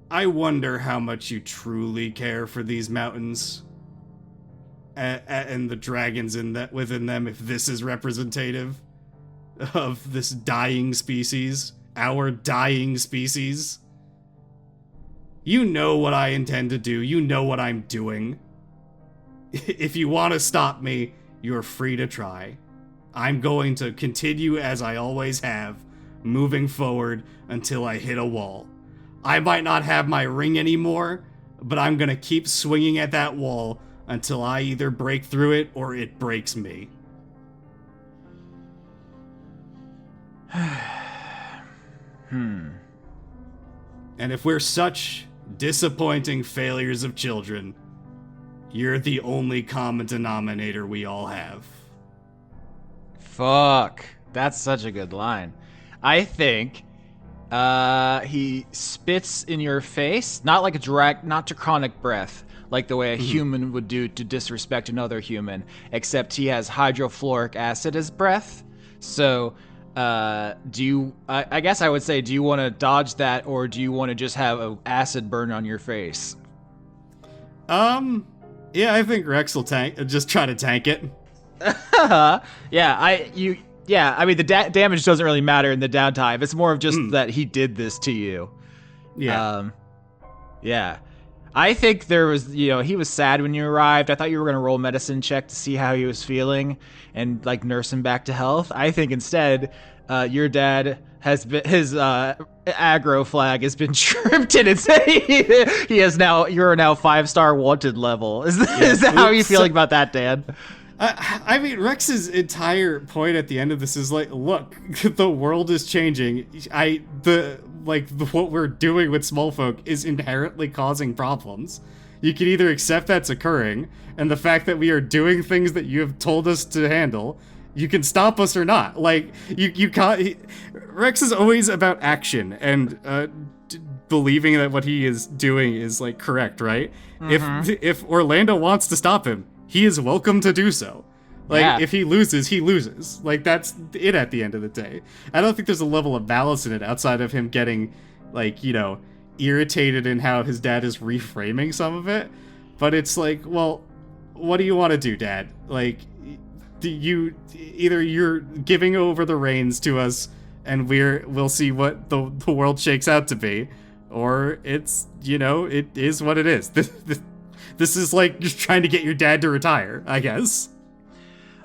"I wonder how much you truly care for these mountains and the dragons within them, if this is representative of this dying species, our dying species. You know what I intend to do. You know what I'm doing. If you want to stop me, you're free to try. I'm going to continue as I always have, moving forward until I hit a wall. I might not have my ring anymore, but I'm gonna keep swinging at that wall until I either break through it or it breaks me." And if we're such disappointing failures of children, you're the only common denominator we all have. Fuck. That's such a good line. I think he spits in your face, not like not draconic breath, like the way a human would do to disrespect another human, except he has hydrofluoric acid as breath. So Do you? I guess I would say, do you want to dodge that, or do you want to just have an acid burn on your face? Yeah, I think Rex will just try to tank it. Yeah, I mean, the damage doesn't really matter in the downtime. It's more of just that he did this to you. Yeah. Yeah. I think there was, he was sad when you arrived. I thought you were going to roll medicine check to see how he was feeling and like nurse him back to health. I think instead, your dad has been, his aggro flag has been tripped and you're now 5-star wanted level. Is that how you feeling about that, Dan? I mean, Rex's entire point at the end of this is like, look, the world is changing. What we're doing with small folk is inherently causing problems. You can either accept that's occurring, and the fact that we are doing things that you have told us to handle, you can stop us or not. Like, you can't. Rex is always about action and believing that what he is doing is like correct, right? Mm-hmm. If Orlando wants to stop him, he is welcome to do so. Like, if he loses, he loses. Like, that's it at the end of the day. I don't think there's a level of malice in it outside of him getting, like, irritated in how his dad is reframing some of it. But it's like, well, what do you want to do, Dad? Like, either you're giving over the reins to us and we'll see what the world shakes out to be, or it's, it is what it is. This is like just trying to get your dad to retire, I guess.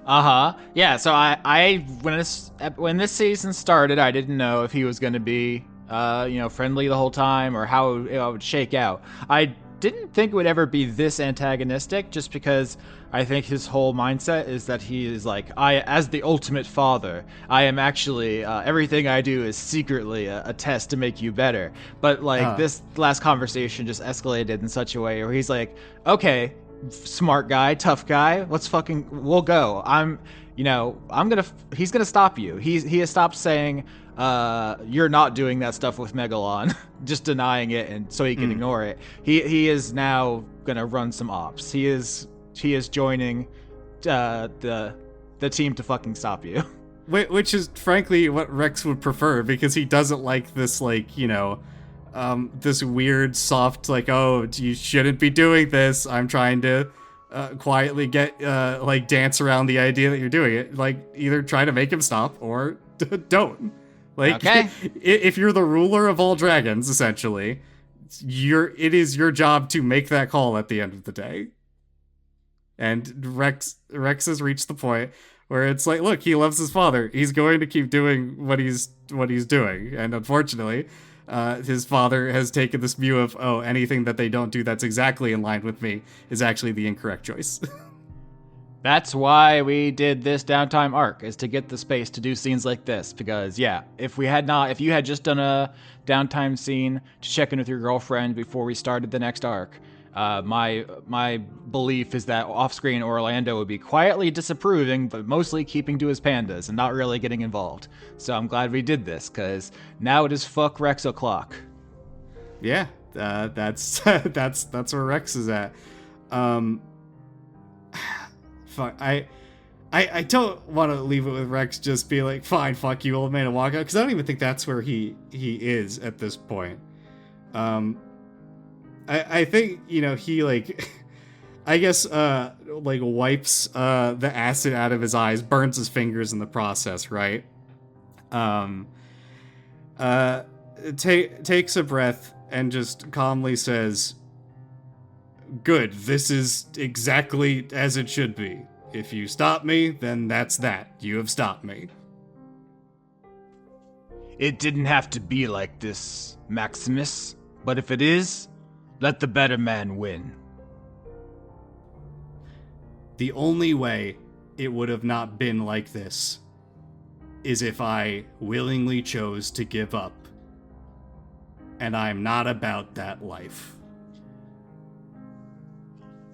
Yeah. So I when this season started, I didn't know if he was going to be, friendly the whole time or how it would shake out. I didn't think it would ever be this antagonistic, just because I think his whole mindset is that he is like, as the ultimate father, I am actually, everything I do is secretly a test to make you better. But this last conversation just escalated in such a way where he's like, okay, smart guy, tough guy, we'll go. He's gonna stop you. He has stopped saying, you're not doing that stuff with Megalon, just denying it, and so he can ignore it. He is now gonna run some ops. He is joining the team to fucking stop you. Which is frankly what Rex would prefer, because he doesn't like this, this weird soft, oh, you shouldn't be doing this. I'm trying to quietly get dance around the idea that you're doing it. Like, either try to make him stop or don't. Like, okay. If you're the ruler of all dragons, essentially, it is your job to make that call at the end of the day. And Rex has reached the point where it's like, look, he loves his father. He's going to keep doing what he's doing. And unfortunately, his father has taken this view of, anything that they don't do that's exactly in line with me is actually the incorrect choice. That's why we did this Downtime arc, is to get the space to do scenes like this. Because, if you had just done a downtime scene to check in with your girlfriend before we started the next arc, my belief is that off-screen Orlando would be quietly disapproving, but mostly keeping to his pandas and not really getting involved. So I'm glad we did this, because now it is fuck Rex o'clock. Yeah, that's where Rex is at. Fuck, I don't want to leave it with Rex just be like, fine, fuck you, old man, and walk out, because I don't even think that's where he is at this point. I think, he, I guess, wipes the acid out of his eyes, burns his fingers in the process, right? Takes a breath and just calmly says, good, this is exactly as it should be. If you stop me, then that's that. You have stopped me. It didn't have to be like this, Maximus, but if it is, let the better man win. The only way it would have not been like this is if I willingly chose to give up. And I'm not about that life.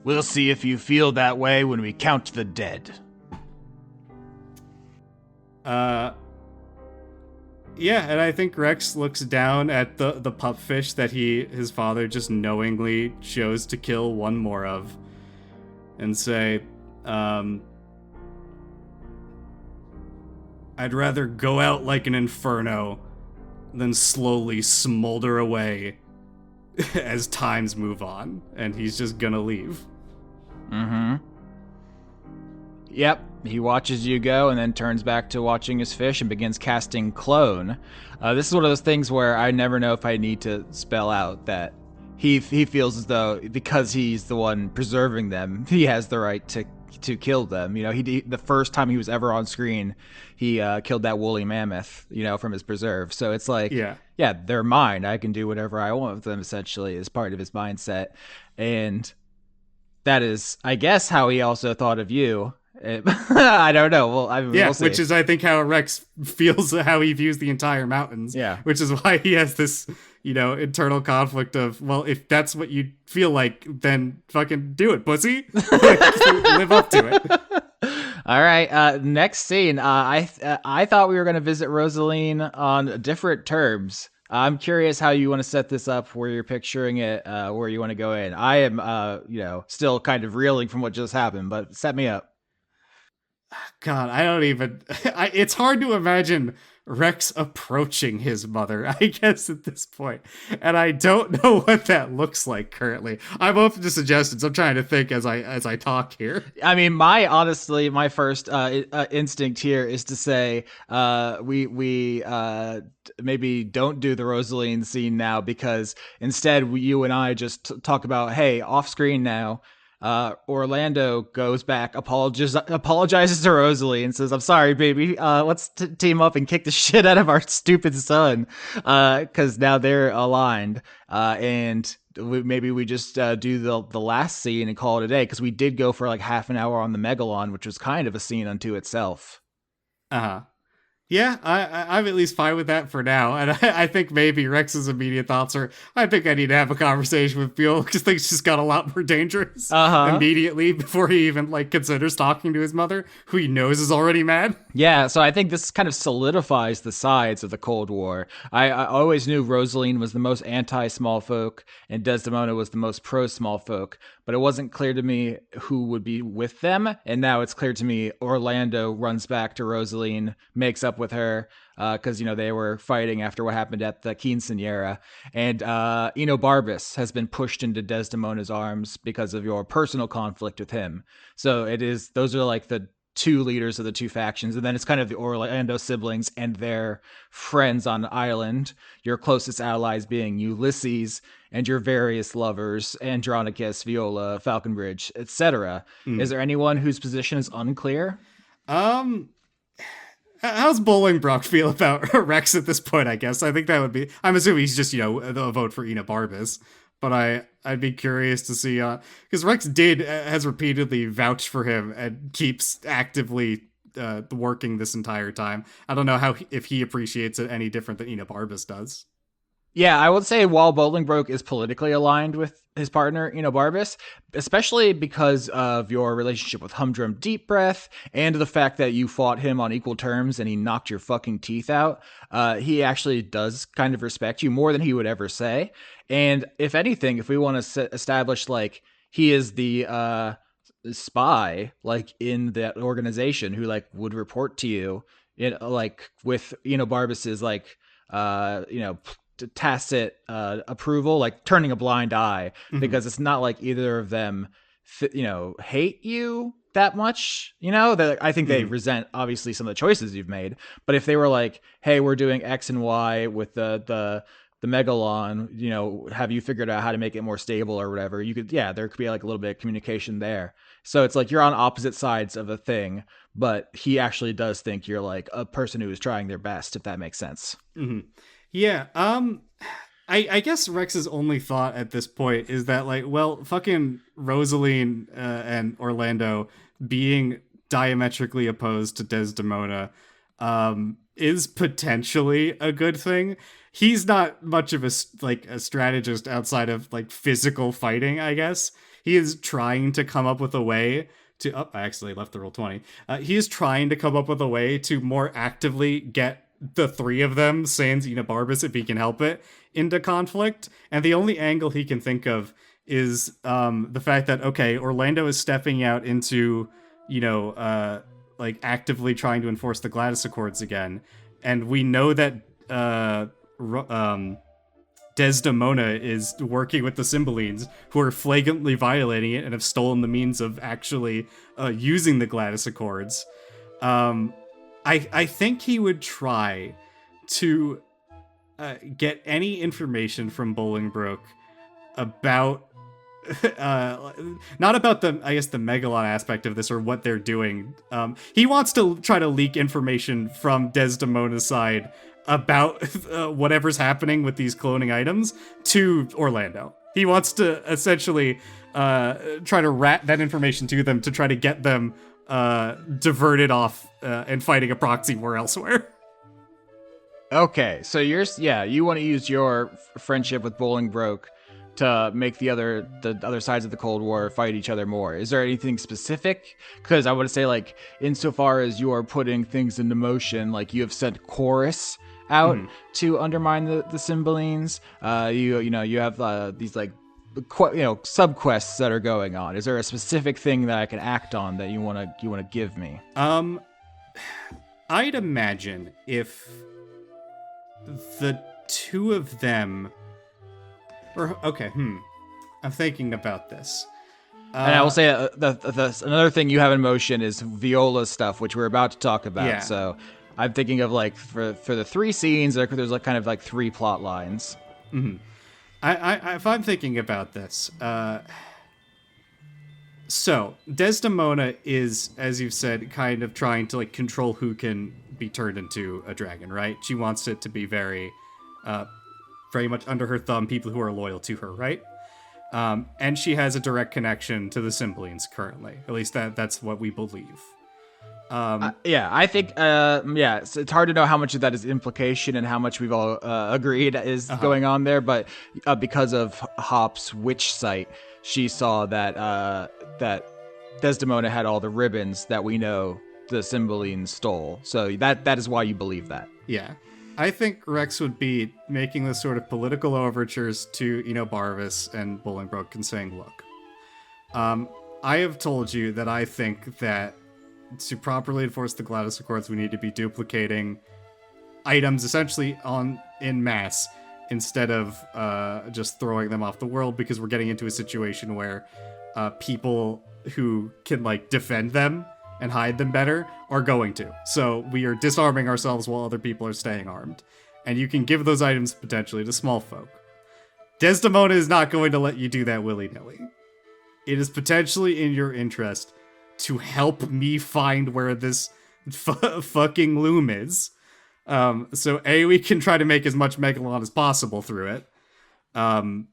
We'll see if you feel that way when we count the dead. Yeah, and I think Rex looks down at the pufferfish that his father just knowingly chose to kill one more of, and say, I'd rather go out like an inferno than slowly smolder away as times move on. And he's just gonna leave. Mm-hmm. Yep, he watches you go and then turns back to watching his fish and begins casting Clone. This is one of those things where I never know if I need to spell out that he feels as though because he's the one preserving them, he has the right to kill them. You know, he the first time he was ever on screen, he killed that woolly mammoth, you know, from his preserve. So it's like, yeah, they're mine. I can do whatever I want with them. Essentially, is part of his mindset, and that is, I guess, how he also thought of you. I don't know. Well, we'll see. Which is, I think, how Rex feels, how he views the entire mountains. Yeah. Which is why he has this, you know, internal conflict of, well, if that's what you feel like, then fucking do it, pussy. Live up to it. All right. Next scene. I thought we were going to visit Rosaline on different terms. I'm curious how you want to set this up, where you're picturing it, where you want to go in. I am, still kind of reeling from what just happened, but set me up. God, I don't even... it's hard to imagine Rex approaching his mother, I guess, at this point. And I don't know what that looks like currently. I'm open to suggestions. I'm trying to think as I talk here. I mean, my first instinct here is to say we maybe don't do the Rosaline scene now, because instead you and I just talk about, hey, off screen now. Orlando goes back, apologizes to Rosalie and says, I'm sorry, baby. Let's team up and kick the shit out of our stupid son. Cause now they're aligned. And maybe we just do the last scene and call it a day. Cause we did go for like half an hour on the Megalon, which was kind of a scene unto itself. Uh-huh. Yeah, I'm at least fine with that for now. And I think maybe Rex's immediate thoughts are, I think I need to have a conversation with Viola, because things just got a lot more dangerous immediately before he even considers talking to his mother, who he knows is already mad. Yeah, so I think this kind of solidifies the sides of the Cold War. I always knew Rosaline was the most anti-small folk and Desdemona was the most pro-small folk, but it wasn't clear to me who would be with them. And now it's clear to me Orlando runs back to Rosaline, makes up with her, because, they were fighting after what happened at the Quinceañera. And Enobarbus has been pushed into Desdemona's arms because of your personal conflict with him. So those are like the two leaders of the two factions, and then it's kind of the Orlando siblings and their friends on the island, your closest allies being Ulysses and your various lovers, Andronicus, Viola, Falconbridge, etc. Is there anyone whose position is unclear? How's Bolingbroke feel about Rex at this point, I guess? I think that would be... I'm assuming he's just, a vote for Enobarbus. But I'd be curious to see... because Rex has repeatedly vouched for him and keeps actively working this entire time. I don't know if he appreciates it any different than Enobarbus does. Yeah, I would say while Bolingbroke is politically aligned with his partner, Enobarbus, especially because of your relationship with Humdrum Deep Breath and the fact that you fought him on equal terms and he knocked your fucking teeth out, he actually does kind of respect you more than he would ever say. And if anything, if we want to establish, he is the spy, in that organization who, would report to you, with Enobarbus's, tacit approval, turning a blind eye, because it's not like either of them hate you that much, I think they resent obviously some of the choices you've made, but if they were like, hey, we're doing X and Y with the Megalon, have you figured out how to make it more stable or whatever, there could be a little bit of communication there. So it's you're on opposite sides of a thing, but he actually does think you're a person who is trying their best, if that makes sense. Yeah, I guess Rex's only thought at this point is that, fucking Rosaline and Orlando being diametrically opposed to Desdemona is potentially a good thing. He's not much of a strategist outside of, physical fighting, I guess. He is trying to come up with a way to... Oh, I actually left the roll 20. He is trying to come up with a way to more actively get the three of them, sans Enobarbus, if he can help it, into conflict. And the only angle he can think of is the fact that, okay, Orlando is stepping out into, like actively trying to enforce the Gladys Accords again, and we know that Desdemona is working with the Cymbalines, who are flagrantly violating it and have stolen the means of actually using the Gladys Accords. I think he would try to get any information from Bolingbroke about not about the Megalon aspect of this or what they're doing. He wants to try to leak information from Desdemona's side about whatever's happening with these cloning items to Orlando. He wants to essentially try to rat that information to them to try to get them diverted off and fighting a proxy war elsewhere. Okay, so you want to use your friendship with Bolingbroke to make the other sides of the Cold War fight each other more. Is there anything specific? Because I would say, like, insofar as you are putting things into motion, like you have sent Chorus out to undermine the Cymbalines. You have these like sub quests that are going on. Is there a specific thing that I can act on that you want to give me? I'd imagine if the two of them, I'm thinking about this. And I will say another thing you have in motion is Viola stuff, which we're about to talk about. Yeah. So I'm thinking of like for the 3 scenes, there's like kind of like 3 plot lines. Mm-hmm. If I'm thinking about this, so Desdemona is, as you've said, kind of trying to like control who can be turned into a dragon, right? She wants it to be very much under her thumb, people who are loyal to her, right? And she has a direct connection to the Cymbalines currently. At least that's what we believe. I think, it's hard to know how much of that is implication and how much we've all agreed is going on there. But because of Hop's witch sight, she saw that Desdemona had all the ribbons that we know the Cymbalines stole. So that is why you believe that. Yeah. I think Rex would be making this sort of political overtures to, Barvis and Bolingbroke and saying, look, I have told you that I think that to properly enforce the Gladys Accords, we need to be duplicating items essentially in mass instead of just throwing them off the world, because we're getting into a situation where people who can like defend them and hide them better are going to. So we are disarming ourselves while other people are staying armed. And you can give those items potentially to small folk. Desdemona is not going to let you do that willy-nilly. It is potentially in your interest to help me find where this fucking loom is. So A, we can try to make as much Megalon as possible through it. And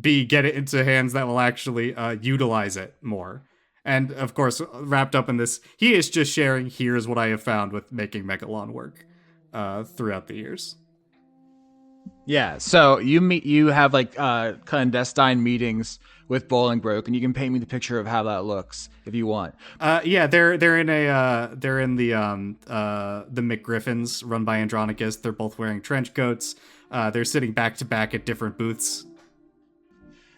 B, get it into hands that will actually utilize it more. And, of course, wrapped up in this, he is just sharing, here's what I have found with making Megalon work throughout the years. Yeah, so you have, like, clandestine meetings with Bolingbroke, and you can paint me the picture of how that looks if you want. Yeah, they're in the McGriffins run by Andronicus. They're both wearing trench coats. They're sitting back to back at different booths.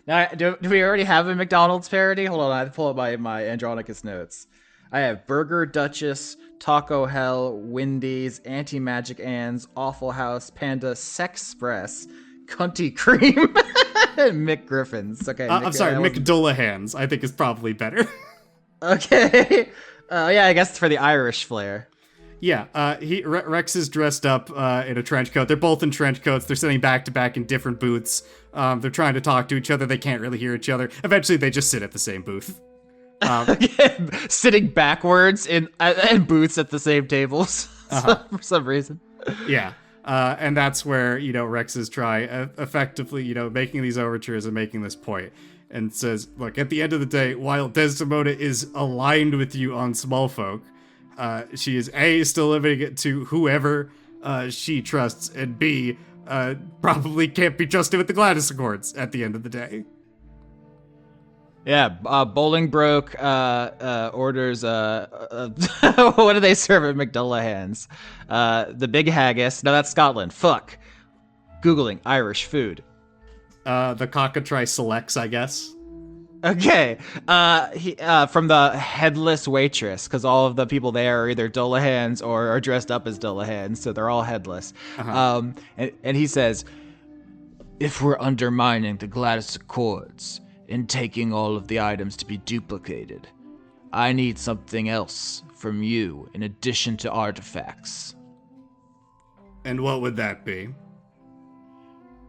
Now, do we already have a McDonald's parody? Hold on, I have to pull up my Andronicus notes. I have Burger Duchess, Taco Hell, Wendy's, Anti-Magic Ann's, Awful House, Panda, Sexpress, Cunty Cream, and McGriffins. Okay. I'm sorry, McDullahan's, I think is probably better. Okay. Yeah, I guess it's for the Irish flair. Yeah, Rex is dressed up in a trench coat. They're both in trench coats. They're sitting back to back in different booths. They're trying to talk to each other. They can't really hear each other. Eventually, they just sit at the same booth. Sitting backwards in booths at the same tables for some reason. Yeah, and that's where Rex is effectively making these overtures and making this point, and says, look, at the end of the day, while Desdemona is aligned with you on small folk, she is A, still limiting it to whoever she trusts, and B, probably can't be trusted with the Gladys Accords at the end of the day. Yeah, Bolingbroke orders, what do they serve at McDullahan's? The Big Haggis. No, that's Scotland. Fuck. Googling Irish food. The Cockatrice Selects, I guess. Okay. From the headless waitress, because all of the people there are either Dullahans or are dressed up as Dullahans, so they're all headless. Uh-huh. And he says, if we're undermining the Gladys Accords and taking all of the items to be duplicated, I need something else from you in addition to artifacts. And what would that be?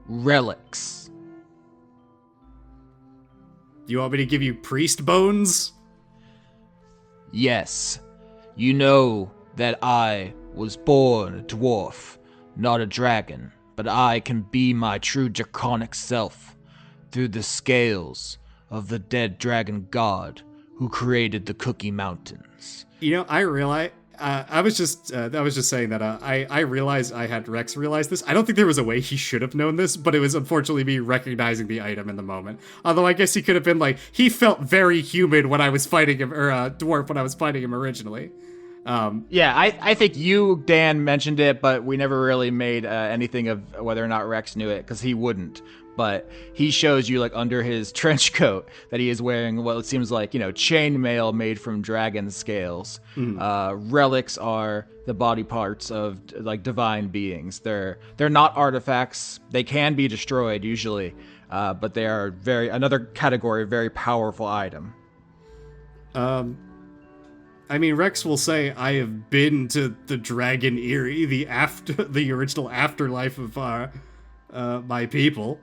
Relics. You want me to give you priest bones? Yes. You know that I was born a dwarf, not a dragon, but I can be my true draconic self through the scales of the dead dragon god who created the Cookie Mountains. You know, I realize. I was just saying that I realized I had Rex realize this. I don't think there was a way he should have known this, but it was unfortunately me recognizing the item in the moment. Although I guess he could have been like, he felt very human when I was fighting him, or dwarf when I was fighting him originally. Yeah, I think you, Dan, mentioned it, but we never really made anything of whether or not Rex knew it, because he wouldn't. But he shows you, like, under his trench coat that he is wearing what it seems like, chainmail made from dragon scales. Relics are the body parts of, like, divine beings. They're not artifacts. They can be destroyed, usually, but they are another category of very powerful item. I mean, Rex will say, I have been to the Dragon Eyrie, the original afterlife of my people.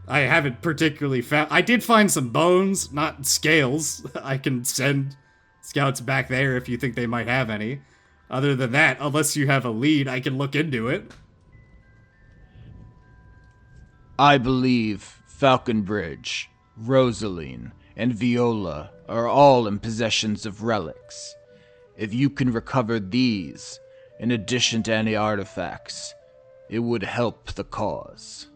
I haven't particularly found... I did find some bones, not scales. I can send scouts back there if you think they might have any. Other than that, unless you have a lead, I can look into it. I believe Falconbridge, Rosaline, and Viola are all in possessions of relics. If you can recover these, in addition to any artifacts, it would help the cause.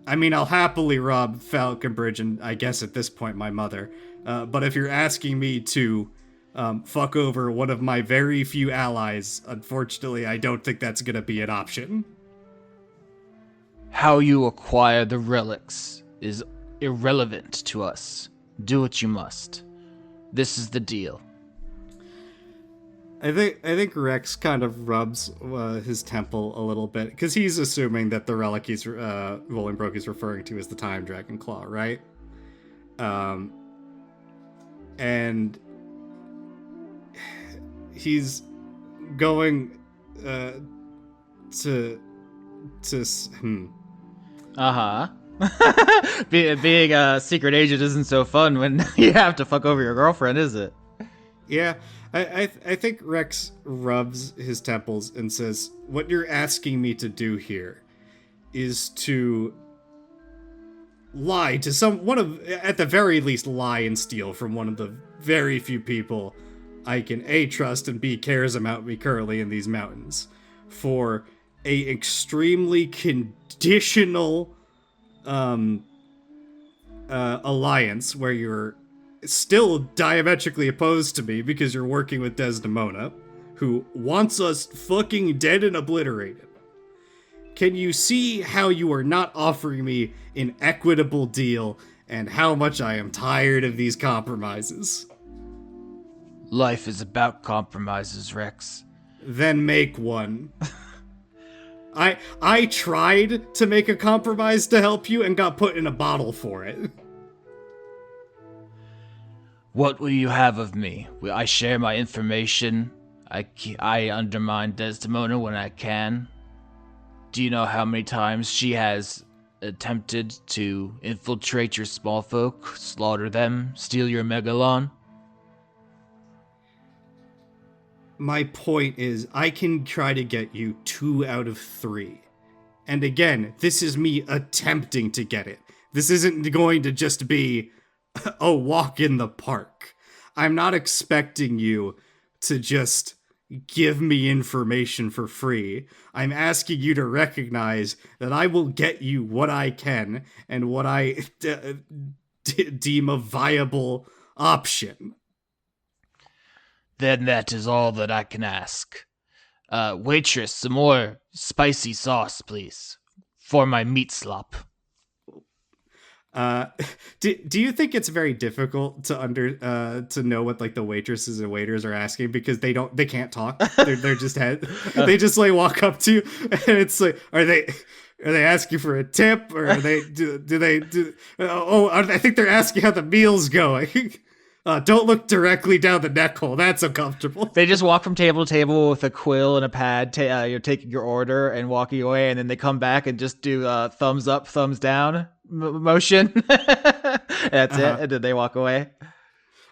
I mean, I'll happily rob Falconbridge and I guess at this point my mother. But if you're asking me to fuck over one of my very few allies, unfortunately, I don't think that's gonna be an option. How you acquire the relics is irrelevant to us. Do what you must. This is the deal. I think Rex kind of rubs his temple a little bit because he's assuming that the relic Bolingbroke is referring to is the Time Dragon Claw, right? And he's going to Being a secret agent isn't so fun when you have to fuck over your girlfriend, is it? Yeah, I think Rex rubs his temples and says, what you're asking me to do here is to lie to at the very least, lie and steal from one of the very few people I can A, trust, and B, cares about me currently in these mountains for a extremely conditional alliance where you're still diametrically opposed to me because you're working with Desdemona, who wants us fucking dead and obliterated. Can you see how you are not offering me an equitable deal and how much I am tired of these compromises? Life is about compromises, Rex. Then make one. I tried to make a compromise to help you and got put in a bottle for it. What will you have of me? Will I share my information? I undermine Desdemona when I can. Do you know how many times she has attempted to infiltrate your small folk, slaughter them, steal your megalon? My point is, I can try to get you 2 out of 3. And again, this is me attempting to get it. This isn't going to just be a walk in the park. I'm not expecting you to just give me information for free. I'm asking you to recognize that I will get you what I can and what I deem a viable option. Then that is all that I can ask. Waitress, some more spicy sauce, please, for my meat slop. Uh, do you think it's very difficult to know what like the waitresses and waiters are asking because they can't talk. They're just they just like walk up to you and it's like are they asking for a tip or are they I think they're asking how the meal's going. Don't look directly down the neck hole. That's uncomfortable. They just walk from table to table with a quill and a pad. You're taking your order and walking away, and then they come back and just do thumbs up, thumbs down motion. That's it, and then they walk away.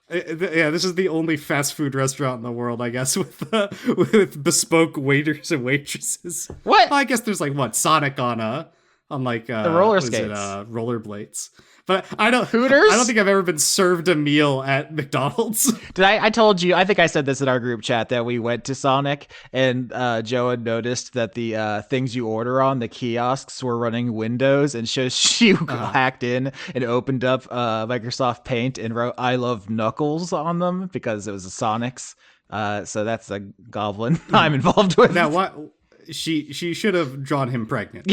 Yeah, this is the only fast food restaurant in the world, I guess, with bespoke waiters and waitresses. What? Well, I guess there's like Sonic on like the roller skates, rollerblades. But Hooters. I don't think I've ever been served a meal at McDonald's. Did I told you? I think I said this in our group chat that we went to Sonic and Joe had noticed that the things you order on the kiosks were running Windows, and she hacked in and opened up Microsoft Paint and wrote "I love Knuckles" on them because it was a Sonic's. So that's a goblin I'm involved with. Now what? She should have drawn him pregnant.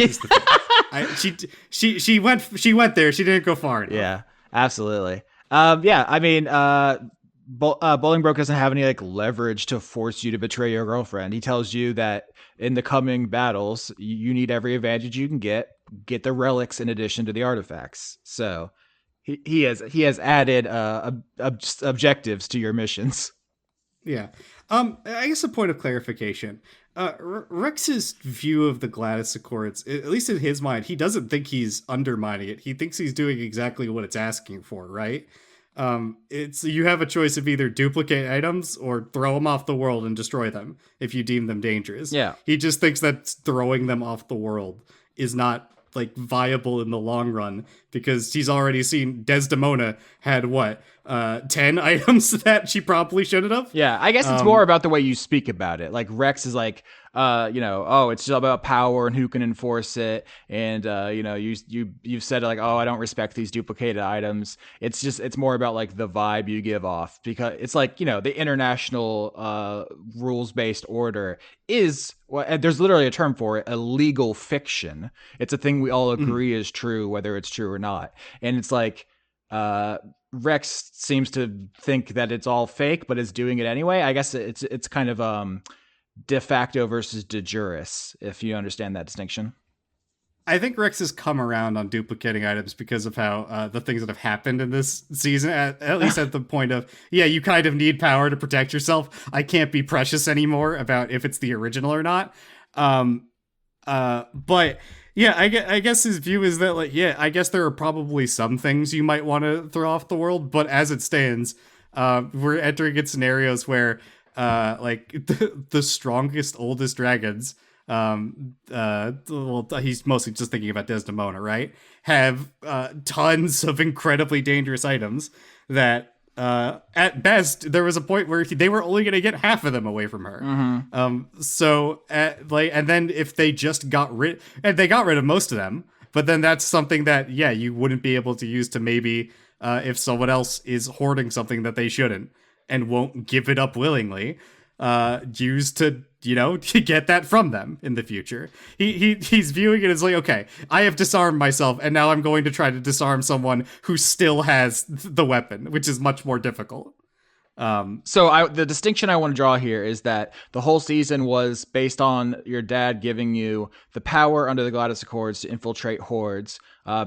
She went there. She didn't go far enough. Yeah, absolutely. Yeah, I mean, Bolingbroke doesn't have any like leverage to force you to betray your girlfriend. He tells you that in the coming battles, you need every advantage you can get the relics in addition to the artifacts. So he has added objectives to your missions. Yeah. I guess a point of clarification. Rex's view of the Gladys Accords, at least in his mind, he doesn't think he's undermining it. He thinks he's doing exactly what it's asking for, right? It's you have a choice of either duplicate items or throw them off the world and destroy them if you deem them dangerous. Yeah. He just thinks that throwing them off the world is not like viable in the long run because he's already seen Desdemona had 10 items that she probably shouldn't have. Yeah, I guess it's more about the way you speak about it. Like Rex is like, it's just about power and who can enforce it. And you've said like, oh, I don't respect these duplicated items. It's more about like the vibe you give off because it's like, the international rules-based order is there's literally a term for it, a legal fiction. It's a thing we all agree is true, whether it's true or not. And it's like, Rex seems to think that it's all fake, but is doing it anyway. I guess it's kind of de facto versus de jure, if you understand that distinction. I think Rex has come around on duplicating items because of how the things that have happened in this season, at least at the point of, you kind of need power to protect yourself. I can't be precious anymore about if it's the original or not. But yeah, I guess his view is that, I guess there are probably some things you might want to throw off the world, but as it stands, we're entering in scenarios where, the strongest, oldest dragons, he's mostly just thinking about Desdemona, right? Have tons of incredibly dangerous items that, at best, there was a point where they were only going to get half of them away from her. And then if they just got rid of most of them, but then that's something that, you wouldn't be able to use to maybe, if someone else is hoarding something that they shouldn't and won't give it up willingly, use to, to get that from them in the future. He's viewing it as like, okay, I have disarmed myself, and now I'm going to try to disarm someone who still has the weapon, which is much more difficult. So the distinction I want to draw here is that the whole season was based on your dad giving you the power under the Gladys Accords to infiltrate hordes,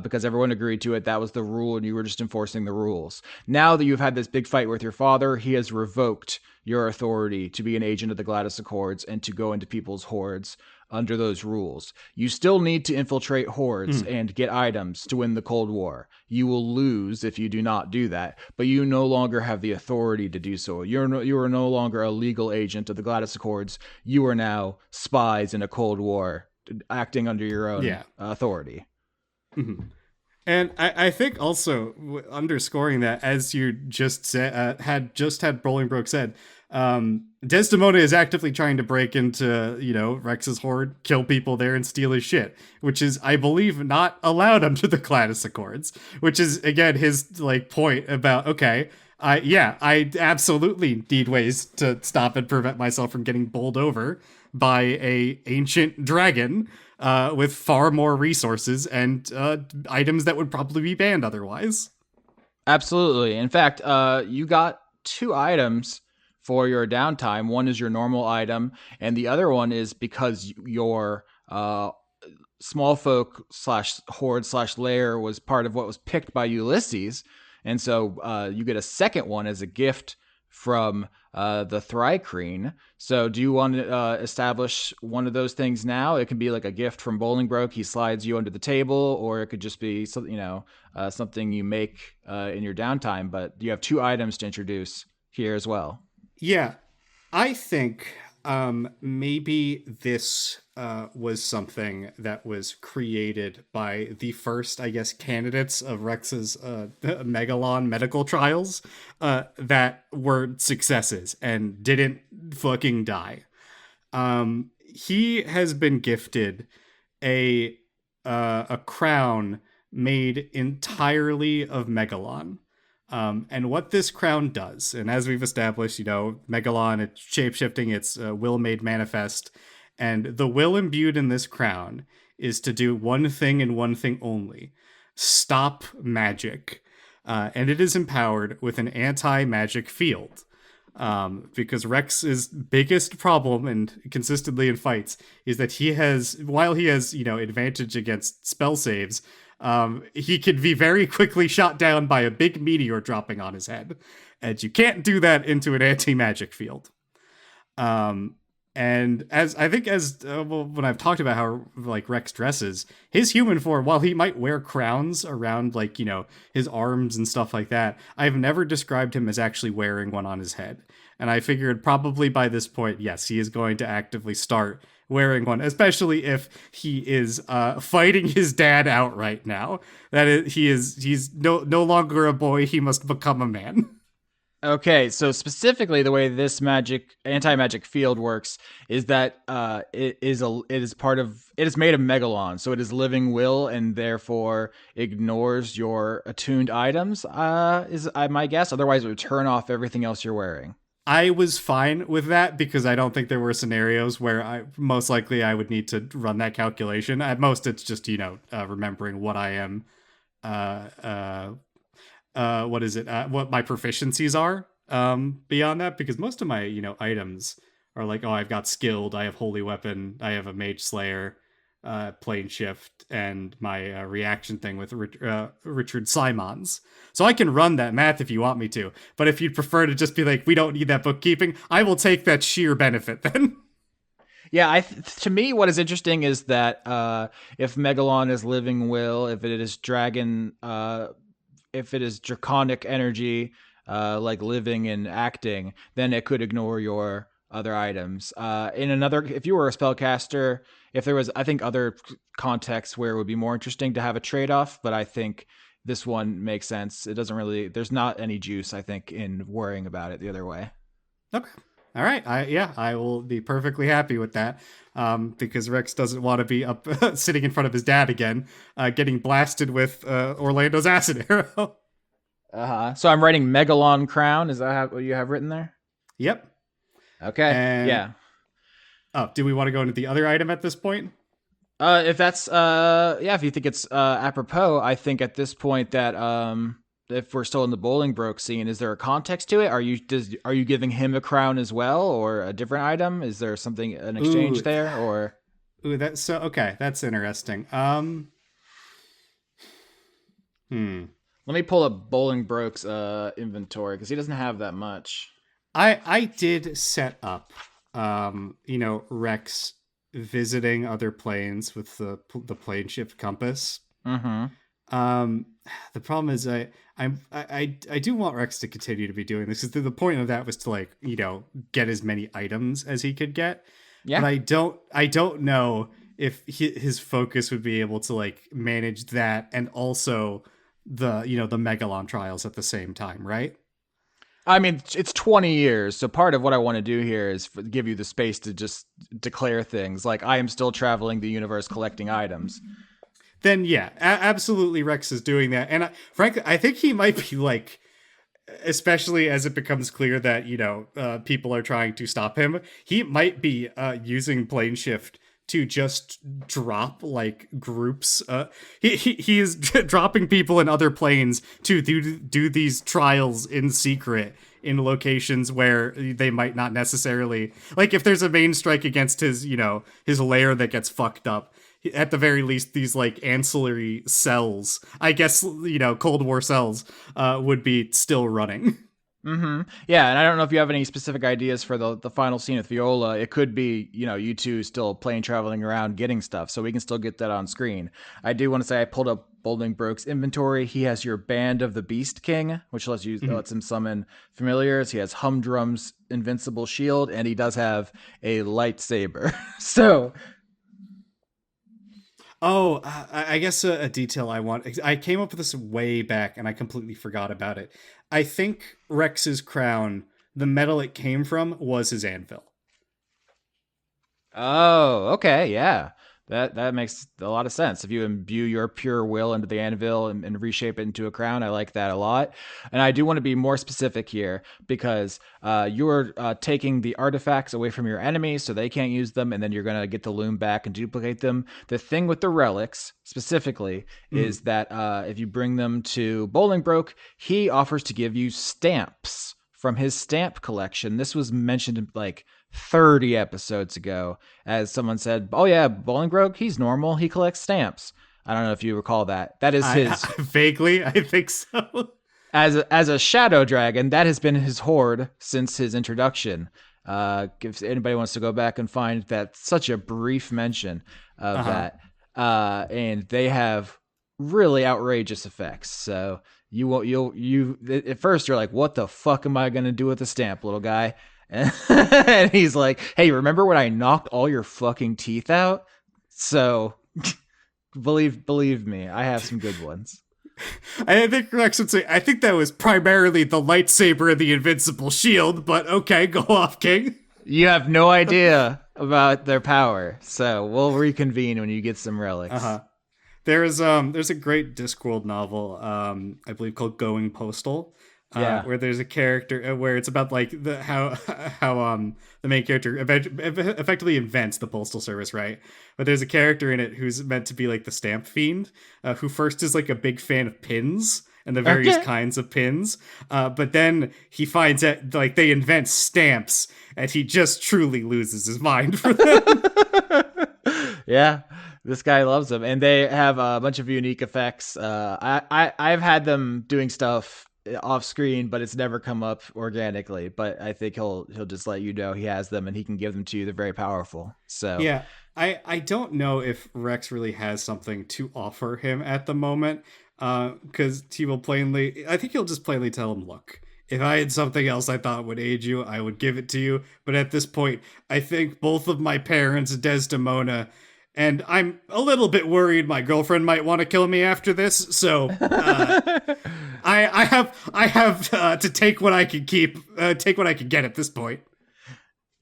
because everyone agreed to it. That was the rule, and you were just enforcing the rules. Now that you've had this big fight with your father, he has revoked your authority to be an agent of the Gladys Accords and to go into people's hordes under those rules. You still need to infiltrate hordes and get items to win the Cold War. You will lose if you do not do that, but you no longer have the authority to do so. You are no longer a legal agent of the Gladys Accords. You are now spies in a Cold War, acting under your own authority. Mm-hmm. And I think also underscoring that, as you just said, had Bolingbroke said, Desdemona is actively trying to break into, Rex's horde, kill people there, and steal his shit, which is, I believe, not allowed under the Gladys Accords, which is, again, his, point about, okay, I absolutely need ways to stop and prevent myself from getting bowled over by a ancient dragon with far more resources and items that would probably be banned otherwise. Absolutely. In fact, you got two items for your downtime. One is your normal item, and the other one is because your small folk slash horde slash lair was part of what was picked by Ulysses. And so you get a second one as a gift from the Thrycreen. So do you want to establish one of those things now? It can be like a gift from Bolingbroke. He slides you under the table, or it could just be something, something you make in your downtime. But you have two items to introduce here as well. Yeah, I think maybe this was something that was created by the first, I guess, candidates of Rex's Megalon medical trials that were successes and didn't fucking die. He has been gifted a crown made entirely of Megalon. And what this crown does, and as we've established, Megalon, it's shapeshifting, it's will made manifest, and the will imbued in this crown is to do one thing and one thing only: stop magic. And it is empowered with an anti-magic field. Because Rex's biggest problem, and consistently in fights, is that while he has, advantage against spell saves, he can be very quickly shot down by a big meteor dropping on his head. And you can't do that into an anti-magic field. And when I've talked about how like Rex dresses, his human form, while he might wear crowns around his arms and stuff like that, I've never described him as actually wearing one on his head. And I figured probably by this point, yes, he is going to actively start wearing one, especially if he is fighting his dad outright now. That is, he's no longer a boy, he must become a man. Okay, so specifically the way this anti-magic field works is that it is made of Megalon, so it is living will and therefore ignores your attuned items. Is my guess. Otherwise, it would turn off everything else you're wearing. I was fine with that because I don't think there were scenarios where I would need to run that calculation. At most, it's just remembering what I am. What my proficiencies are beyond that, because most of my items are like, oh, I've got skilled, I have holy weapon, I have a mage slayer, plane shift, and my reaction thing with Richard Simons. So I can run that math if you want me to, but if you'd prefer to just be like, we don't need that bookkeeping, I will take that sheer benefit then. Yeah, to me, what is interesting is that if Megalon is living will, if it is dragon, if it is draconic energy, like living and acting, then it could ignore your other items. If you were a spellcaster, if there was, I think, other contexts where it would be more interesting to have a trade-off, but I think this one makes sense. It doesn't really, there's not any juice, I think, in worrying about it the other way. Okay. All right. I will be perfectly happy with that. Because Rex doesn't want to be up sitting in front of his dad again, getting blasted with Orlando's acid arrow. So I'm writing Megalon Crown. Is that what you have written there? Yep. Okay. And, yeah. Oh, do we want to go into the other item at this point? If that's if you think it's apropos, I think at this point that if we're still in the Bolingbroke scene, is there a context to it? Are you giving him a crown as well, or a different item? Is there an exchange there, or? That's so okay. That's interesting. Let me pull up Bolingbroke's inventory because he doesn't have that much. I did set up, Rex visiting other planes with the plane shift compass. Mm-hmm. The problem is I do want Rex to continue to be doing this because the point of that was to get as many items as he could get. Yeah. But I don't know if his focus would be able to manage that and also the Megalon trials at the same time, right? I mean, it's 20 years, so part of what I want to do here is give you the space to just declare things like I am still traveling the universe collecting items. Then yeah, absolutely Rex is doing that. And frankly, I think he might be especially as it becomes clear that people are trying to stop him. He might be using plane shift to just drop like groups. He is dropping people in other planes to do these trials in secret in locations where they might not necessarily, like, if there's a main strike against his lair that gets fucked up, at the very least these like ancillary cells, I guess, Cold War cells, would be still running. Yeah, and I don't know if you have any specific ideas for the final scene with Viola. It could be, you two still plane traveling around getting stuff, so we can still get that on screen. I do want to say I pulled up Bolingbroke's inventory. He has your Band of the Beast King, which lets him summon familiars. He has Humdrum's invincible shield, and he does have a lightsaber. So Oh, I guess a detail I came up with this way back and I completely forgot about it. I think Rex's crown, the metal it came from, was his anvil. Oh, okay, yeah. That makes a lot of sense. If you imbue your pure will into the anvil and reshape it into a crown, I like that a lot. And I do want to be more specific here because you're taking the artifacts away from your enemies so they can't use them, and then you're going to get the loom back and duplicate them. The thing with the relics specifically is that if you bring them to Bolingbroke, he offers to give you stamps from his stamp collection. This was mentioned like 30 episodes ago, as someone said, "Oh yeah, Bolingbroke, he's normal. He collects stamps." I don't know if you recall that. That is his vaguely, I think so. As a shadow dragon. That has been his hoard since his introduction. If anybody wants to go back and find that, such a brief mention of that, and they have really outrageous effects. So you at first you're like, "What the fuck am I gonna do with the stamp, little guy?" And he's like, "Hey, remember when I knocked all your fucking teeth out?" So believe me, I have some good ones. I think Rex would say, I think that was primarily the lightsaber and the invincible shield, but okay, go off, King. You have no idea about their power, so we'll reconvene when you get some relics. There's a great Discworld novel, I believe, called Going Postal. Where there's a character where it's about like how the main character effectively invents the postal service, right? But there's a character in it who's meant to be like the stamp fiend, who first is like a big fan of pins and the various kinds of pins, but then he finds out like they invent stamps, and he just truly loses his mind for them. Yeah. This guy loves them, and they have a bunch of unique effects. I've had them doing stuff off screen, but it's never come up organically. But I think he'll just let you know he has them, and he can give them to you. They're very powerful. So yeah, I don't know if Rex really has something to offer him at the moment, because he will plainly, I think he'll just plainly tell him, "Look, if I had something else I thought would aid you, I would give it to you. But at this point, I think both of my parents, Desdemona, and I'm a little bit worried my girlfriend might want to kill me after this. So I have to take what I can keep, take what I can get at this point."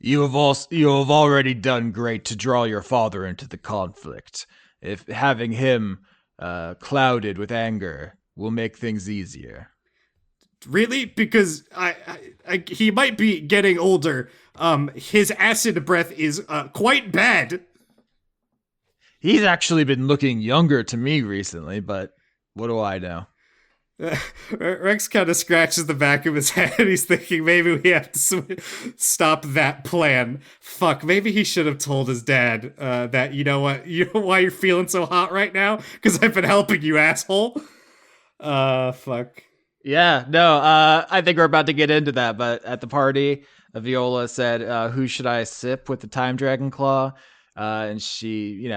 You have already done great to draw your father into the conflict. If having him clouded with anger will make things easier. Really? Because he might be getting older. His acid breath is quite bad. He's actually been looking younger to me recently, but what do I know? Rex kind of scratches the back of his head. He's thinking maybe we have to stop that plan. Fuck, maybe he should have told his dad that, you know what, you know why you're feeling so hot right now? Because I've been helping you, asshole. Fuck. Yeah, no, I think we're about to get into that, but at the party, Viola said, "Who should I sip with the time dragon claw?" And she,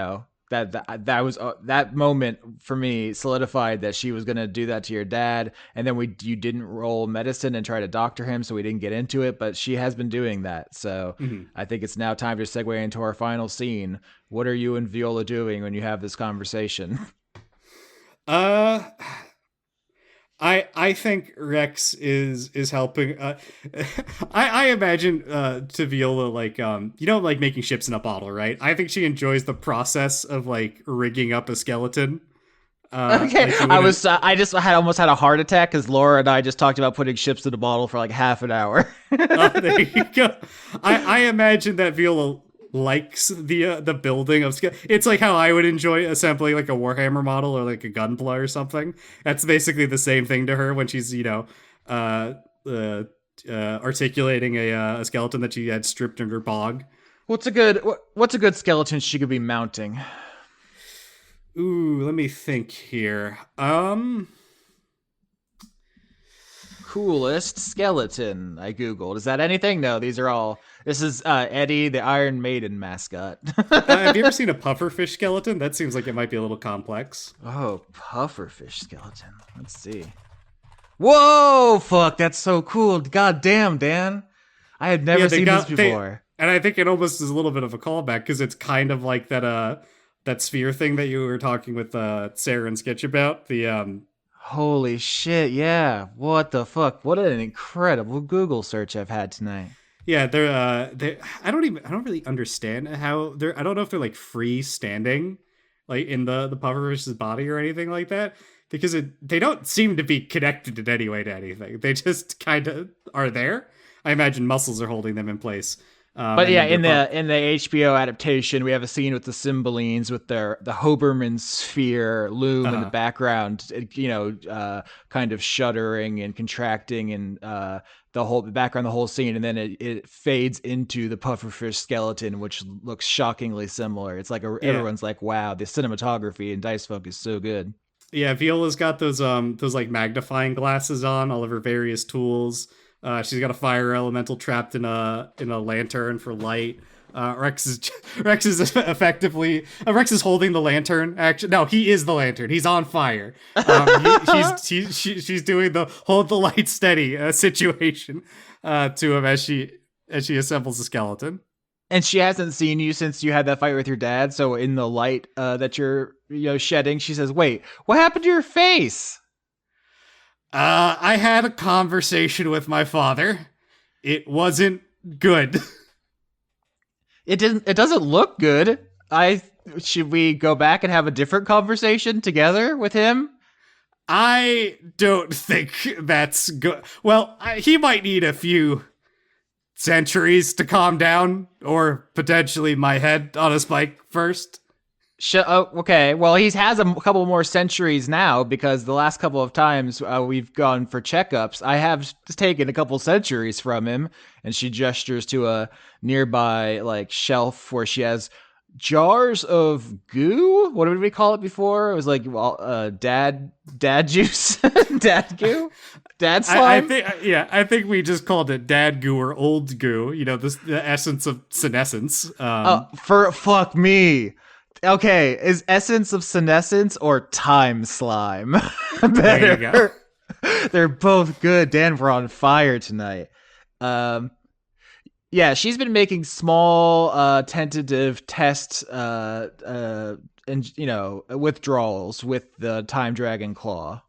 that was that moment for me solidified that she was going to do that to your dad, and then you didn't roll medicine and try to doctor him, so we didn't get into it, but she has been doing that. So I think it's now time to segue into our final scene. What are you and Viola doing when you have this conversation? I think Rex is helping. I imagine to Viola, like, like making ships in a bottle, right? I think she enjoys the process of like rigging up a skeleton. Okay, Like you I wouldn't. was. I just had almost had a heart attack because Laura and I just talked about putting ships in a bottle for like half an hour. Oh, there you go. I imagine that Viola likes the building of skill. It's like how I would enjoy assembling like a Warhammer model or like a Gunpla or something. That's basically the same thing to her when she's uh, uh, articulating a skeleton that she had stripped in her bog. What's a good skeleton she could be mounting? Ooh, let me think here. Coolest skeleton I googled. Is that anything? No, these are all. This is Eddie, the Iron Maiden mascot. Have you ever seen a pufferfish skeleton? That seems like it might be a little complex. Oh, pufferfish skeleton. Let's see. Whoa, fuck, that's so cool. God damn, Dan. I had never seen this before. And I think it almost is a little bit of a callback because it's kind of like that sphere thing that you were talking with Sarah and Sketch about. The Holy shit, yeah. What the fuck? What an incredible Google search I've had tonight. Yeah, they I don't really understand how they're I don't know if they're like freestanding like in the pufferfish's body or anything like that because they don't seem to be connected in any way to anything. They just kind of are there. I imagine muscles are holding them in place. But And yeah, then in the HBO adaptation, we have a scene with the Cymbalines with the Hoberman sphere loom in the background, kind of shuddering and contracting, and the background, the whole scene, and then it fades into the pufferfish skeleton, which looks shockingly similar. It's like everyone's like, "Wow, the cinematography in Dice Funk is so good." Yeah, Viola's got those like magnifying glasses on all of her various tools. She's got a fire elemental trapped in a lantern for light. Rex is effectively Rex is holding the lantern. Actually, no, he is the lantern. He's on fire. She's doing the hold the light steady situation to him as she assembles the skeleton. And she hasn't seen you since you had that fight with your dad. So in the light that you're shedding, she says, "Wait, what happened to your face?" I had a conversation with my father. It wasn't good. It doesn't look good. Should we go back and have a different conversation together with him? I don't think that's good. Well, he might need a few centuries to calm down, or potentially my head on a spike first. Okay. Well, he has a couple more centuries now because the last couple of times we've gone for checkups, I have taken a couple centuries from him. And she gestures to a nearby like shelf where she has jars of goo. What did we call it before? It was like dad juice, dad goo, dad slime. I think we just called it dad goo or old goo. The essence of senescence. For fuck me. Okay, is essence of senescence or time slime better? There you go. They're both good. Dan, we're on fire tonight. Yeah, she's been making small, tentative tests, and withdrawals with the time dragon claw.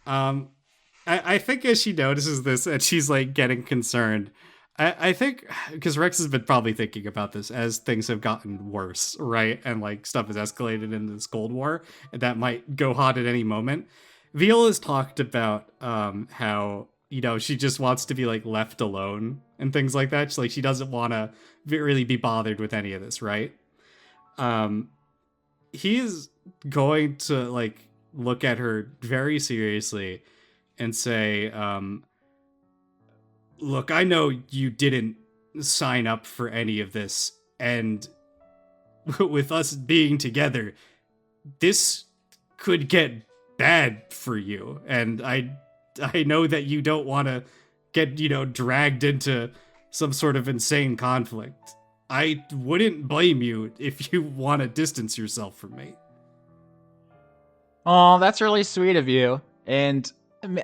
I think as she notices this and she's like getting concerned, I think because Rex has been probably thinking about this as things have gotten worse, right? And like stuff has escalated in this Cold War, and that might go hot at any moment. Viola's talked about how she just wants to be like left alone and things like that. She doesn't want to really be bothered with any of this, right? He's going to like look at her very seriously and say, look, I know you didn't sign up for any of this, and with us being together, this could get bad for you. And I know that you don't want to get, dragged into some sort of insane conflict. I wouldn't blame you if you want to distance yourself from me. Oh, that's really sweet of you. And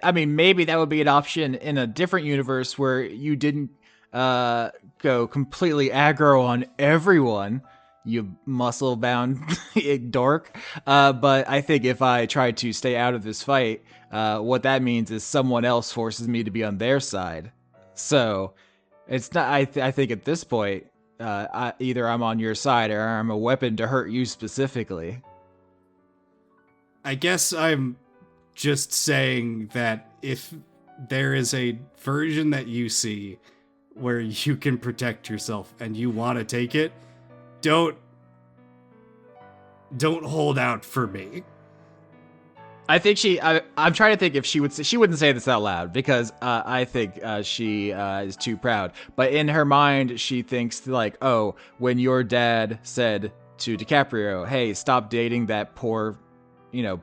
I mean, maybe that would be an option in a different universe where you didn't go completely aggro on everyone, you muscle-bound dork. But I think if I try to stay out of this fight, what that means is someone else forces me to be on their side. So it's not. I think at this point, either I'm on your side or I'm a weapon to hurt you specifically. I guess I'm just saying that if there is a version that you see where you can protect yourself and you want to take it, don't hold out for me. I think I'm trying to think if she wouldn't say this out loud because I think she is too proud. But in her mind, she thinks like, oh, when your dad said to DiCaprio, hey, stop dating that poor,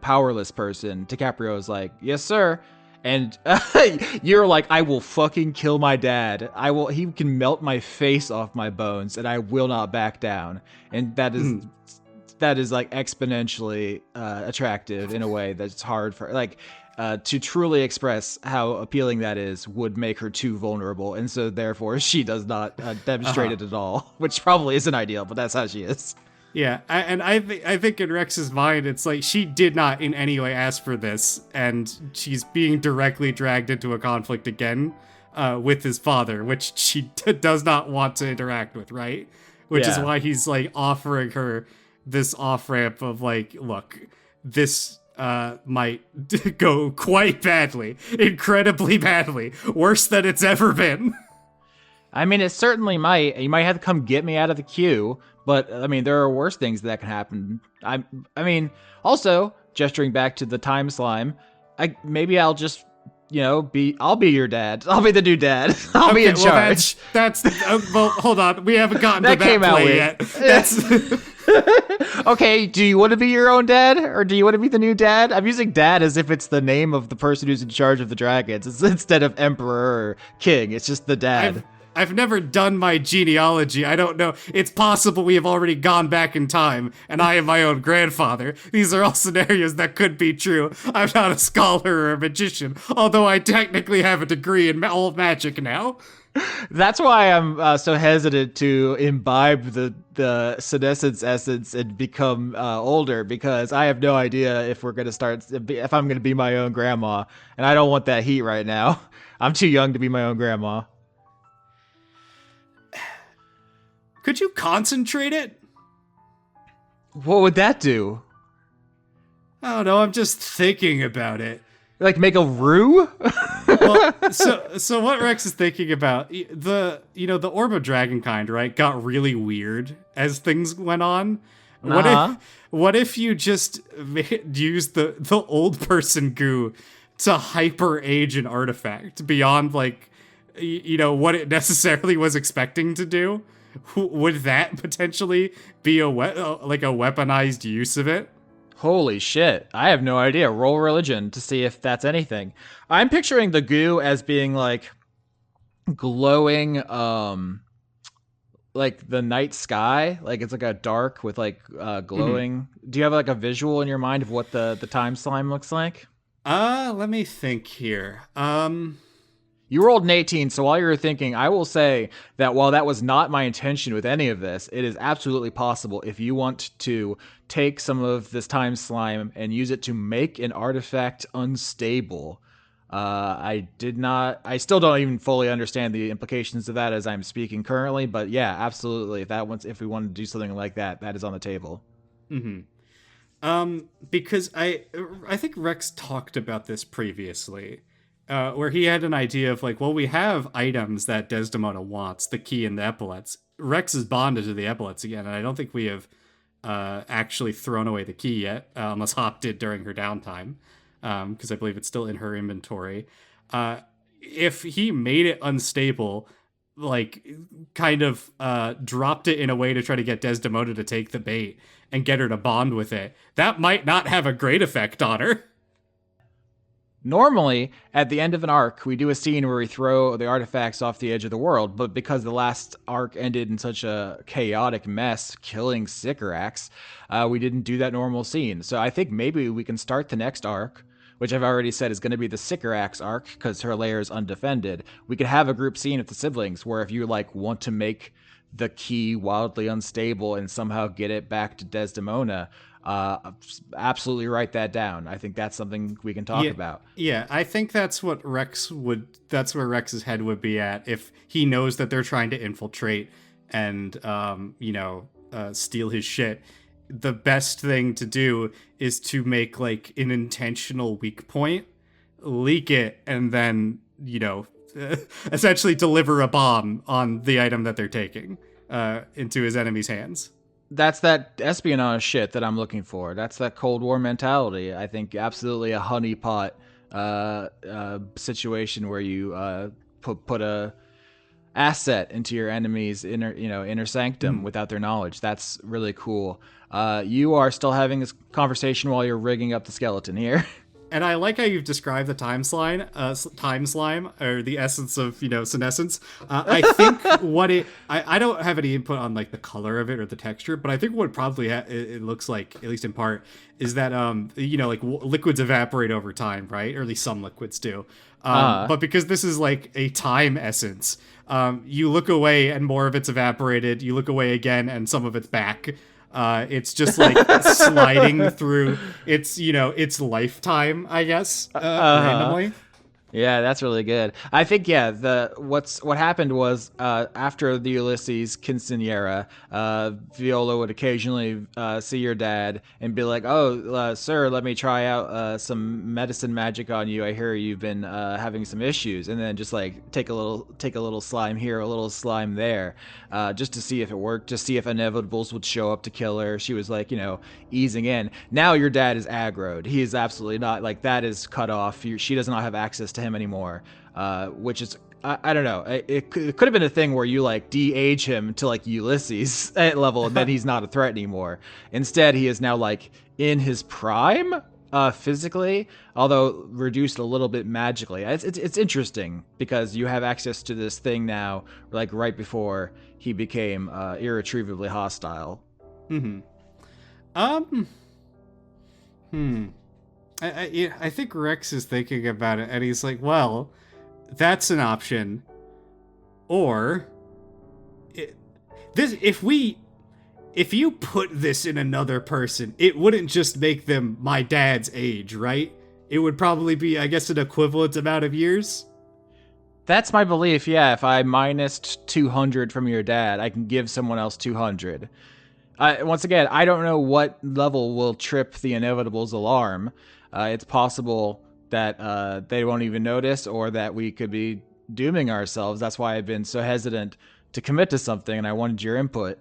powerless person, DiCaprio's like, yes, sir. And you're like, I will fucking kill my dad. He can melt my face off my bones and I will not back down. And that is like exponentially attractive in a way that's hard for to truly express how appealing that is would make her too vulnerable. And so therefore she does not demonstrate it at all, which probably isn't ideal, but that's how she is. Yeah, I think in Rex's mind, it's like she did not in any way ask for this, and she's being directly dragged into a conflict again with his father, which she does not want to interact with, right? Which is why he's like offering her this off-ramp of like, look, this might go quite badly, incredibly badly, worse than it's ever been. I mean, it certainly might. You might have to come get me out of the queue, but I mean, there are worse things that can happen. I mean, also gesturing back to the time slime, maybe I'll just, I'll be your dad. I'll be the new dad. I'll be in charge. That's well, hold on. We haven't gotten to that play yet. That's okay, do you want to be your own dad or do you want to be the new dad? I'm using dad as if it's the name of the person who's in charge of the dragons. It's instead of emperor or king. It's just the dad. I've never done my genealogy. I don't know. It's possible we have already gone back in time, and I am my own grandfather. These are all scenarios that could be true. I'm not a scholar or a magician, although I technically have a degree in all of magic now. That's why I'm so hesitant to imbibe the senescence essence and become older, because I have no idea if I'm going to be my own grandma, and I don't want that heat right now. I'm too young to be my own grandma. Could you concentrate it? What would that do? I don't know, I'm just thinking about it. Like make a roux? Well, so what Rex is thinking about, the orb of dragonkind, right, got really weird as things went on. What if you just used the old person goo to hyper age an artifact beyond like what it necessarily was expecting to do? Would that potentially be a weaponized use of it? Holy shit. I have no idea. Roll religion to see if that's anything. I'm picturing the goo as being like glowing, like the night sky. Like it's like a dark with like glowing. Mm-hmm. Do you have like a visual in your mind of what the time slime looks like? Let me think here. You rolled an 18, so while you were thinking, I will say that while that was not my intention with any of this, it is absolutely possible if you want to take some of this time slime and use it to make an artifact unstable. I still don't even fully understand the implications of that as I'm speaking currently, but yeah, absolutely. If we want to do something like that, that is on the table. Mm-hmm. Because I think Rex talked about this previously. Where he had an idea of like, well, we have items that Desdemona wants, the key and the epaulets. Rex is bonded to the epaulets again, and I don't think we have actually thrown away the key yet, unless Hop did during her downtime, because I believe it's still in her inventory. If he made it unstable, like kind of dropped it in a way to try to get Desdemona to take the bait and get her to bond with it, that might not have a great effect on her. Normally, at the end of an arc, we do a scene where we throw the artifacts off the edge of the world, but because the last arc ended in such a chaotic mess, killing Sycorax, we didn't do that normal scene. So I think maybe we can start the next arc, which I've already said is going to be the Sycorax arc, because her lair is undefended. We could have a group scene with the siblings, where if you want to make the key wildly unstable and somehow get it back to Desdemona, absolutely write that down. I think that's something we can talk about. Yeah, I think that's what that's where Rex's head would be at if he knows that they're trying to infiltrate and steal his shit. the best thing to do is to make like an intentional weak point, leak it, and then, essentially deliver a bomb on the item that they're taking into his enemy's hands. That's that espionage shit that I'm looking for. That's that Cold War mentality. I think absolutely a honeypot situation where you put a asset into your enemy's inner sanctum without their knowledge. That's really cool. You are still having this conversation while you're rigging up the skeleton here. And I like how you've described the time slime, or the essence of, senescence. I think I don't have any input on like the color of it or the texture, but I think what probably it looks like, at least in part, is that liquids evaporate over time, right? Or at least some liquids do. But because this is like a time essence, you look away and more of it's evaporated. You look away again and some of it's back. It's just like sliding through its lifetime, I guess, randomly. Yeah, that's really good. I think what happened was after the Ulysses quinceanera, Viola would occasionally see your dad and be like, "Oh, sir, let me try out some medicine magic on you. I hear you've been having some issues," and then just like take a little slime here, a little slime there, just to see if it worked, to see if inevitables would show up to kill her. She was like, easing in. Now your dad is aggroed. He is absolutely not, like, that is cut off. She does not have access to him anymore, which is I don't know. It could have been a thing where you like de-age him to like Ulysses level, and then he's not a threat anymore. Instead, he is now like in his prime, physically, although reduced a little bit magically. It's interesting because you have access to this thing now, like right before he became irretrievably hostile. I think Rex is thinking about it, and he's like, well, that's an option. Or, if you put this in another person, it wouldn't just make them my dad's age, right? It would probably be, I guess, an equivalent amount of years. That's my belief, yeah. If I minused 200 from your dad, I can give someone else 200. Once again, I don't know what level will trip the Inevitable's alarm. It's possible that they won't even notice, or that we could be dooming ourselves. That's why I've been so hesitant to commit to something, and I wanted your input.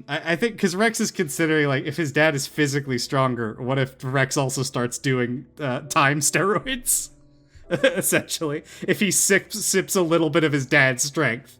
I think because Rex is considering, like, if his dad is physically stronger, what if Rex also starts doing time steroids? Essentially, if he sips a little bit of his dad's strength.